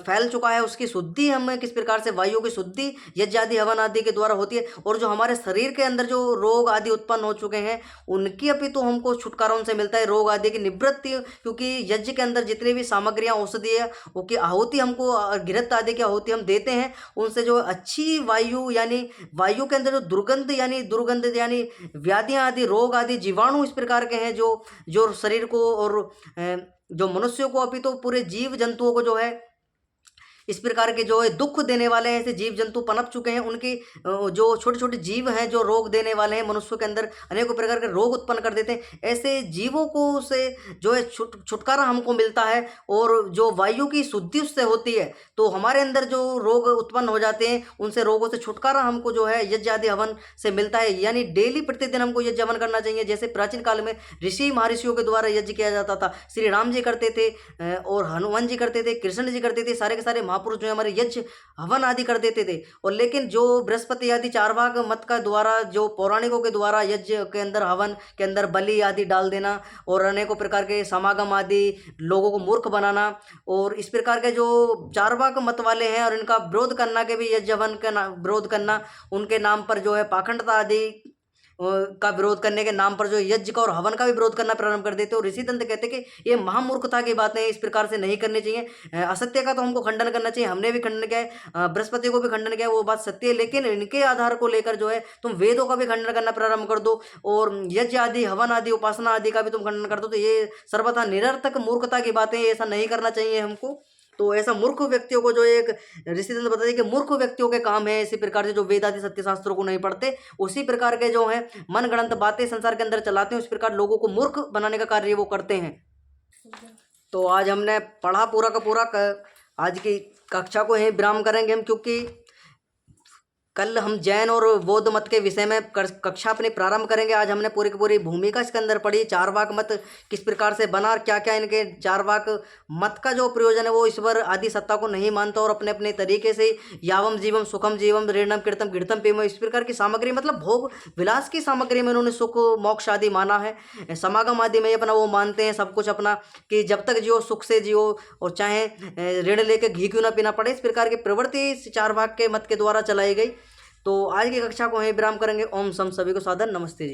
फैल चुका है उसकी शुद्धि हमें किस प्रकार से वायु की शुद्धि यज्ञ आदि हवन आदि के द्वारा होती है। और जो हमारे शरीर के अंदर जो रोग आदि उत्पन्न हो चुके हैं उनकी अभी तो हमको छुटकारा उनसे मिलता है, रोग आदि की निवृत्ति, क्योंकि यज्ञ के अंदर जितनी भी सामग्रियाँ औषधि है वो की आहुति हमको घृत आदि की आहुति हम देते हैं, उनसे जो अच्छी वायु यानी वायु के अंदर जो दुर्गंध यानी व्याधियाँ आदि रोग आदि जीवाणु इस प्रकार के हैं जो शरीर को और जो मनुष्यों को अभी तो पूरे जीव जंतुओं को जो है इस प्रकार के जो है दुख देने वाले ऐसे जीव जंतु पनप चुके हैं, उनकी जो छोटे छोटे जीव हैं जो रोग देने वाले हैं, मनुष्यों के अंदर अनेकों प्रकार के रोग उत्पन्न कर देते हैं, ऐसे जीवों को से जो है छुटकारा हमको मिलता है। और जो वायु की शुद्धि उससे होती है, तो हमारे अंदर जो रोग उत्पन्न हो जाते हैं उनसे रोगों से छुटकारा हमको जो है यज्ञ आदि हवन से मिलता है। यानी डेली प्रतिदिन हमको यज्ञ हवन करना चाहिए। जैसे प्राचीन काल में ऋषि महर्षियों के द्वारा यज्ञ किया जाता था, श्री राम जी करते थे और हनुमान जी करते थे, कृष्ण जी करते थे, सारे के सारे महापुरुष जो हमारे यज्ञ हवन आदि कर देते थे। और लेकिन जो बृहस्पति आदि चारवाक मत का द्वारा, जो पौराणिकों के द्वारा यज्ञ के अंदर हवन के अंदर बलि आदि डाल देना और अनेकों प्रकार के समागम आदि लोगों को मूर्ख बनाना, और इस प्रकार के जो चारवाक मत वाले हैं और इनका विरोध करना के भी यज्ञ हवन का विरोध करना, उनके नाम पर जो है पाखंडता आदि का विरोध करने के नाम पर जो यज्ञ का और हवन का भी विरोध करना प्रारंभ कर देते हैं। और ऋषि दंत कहते हैं कि ये महामूर्खता की बातें हैं, इस प्रकार से नहीं करनी चाहिए। असत्य का तो हमको खंडन करना चाहिए, हमने भी खंडन किया है, बृहस्पति को भी खंडन किया है, वो बात सत्य है। लेकिन इनके आधार को लेकर जो है तुम वेदों का भी खंडन करना प्रारंभ कर दो और यज्ञ आदि हवन आदि उपासना आदि का भी तुम खंडन कर दो, तो ये सर्वथा निरर्थक मूर्खता की बातें, ऐसा नहीं करना चाहिए हमको। तो ऐसा मूर्ख व्यक्तियों को जो एक ऋषि दंत बताते हैं कि मूर्ख व्यक्तियों के काम है इसी प्रकार से जो वेद आदि सत्य शास्त्रों को नहीं पढ़ते, उसी प्रकार के जो है मन गणंत बातें संसार के अंदर चलाते हैं, उस प्रकार लोगों को मूर्ख बनाने का कार्य वो करते हैं। तो आज हमने पढ़ा पूरा का पूरा आज की कक्षा को यहीं विराम करेंगे हम, क्योंकि कल हम जैन और बौद्ध मत के विषय में कक्षा अपनी प्रारंभ करेंगे। आज हमने पूरी की पूरी भूमिका इसके अंदर पढ़ी, चारवाक मत किस प्रकार से बना और क्या क्या इनके चारवाक मत का जो प्रयोजन है वो ईश्वर आदि सत्ता को नहीं मानता और अपने अपने तरीके से यावम जीवम सुखम जीवम ऋणम कीर्तम कीर्तम पेम, इस प्रकार की सामग्री मतलब भोग विलास की सामग्री में उन्होंने सुख मोक्ष आदि माना है। समागम आदि में अपना वो मानते हैं सब कुछ अपना कि जब तक जियो सुख से जियो और चाहे ऋण लेके घी क्यों ना पीना पड़े, इस प्रकार की प्रवृत्ति चारवाक के मत के द्वारा चलाई गई। तो आज की कक्षा को यहीं विराम करेंगे। ओम सम सभी को सादर नमस्ते जी।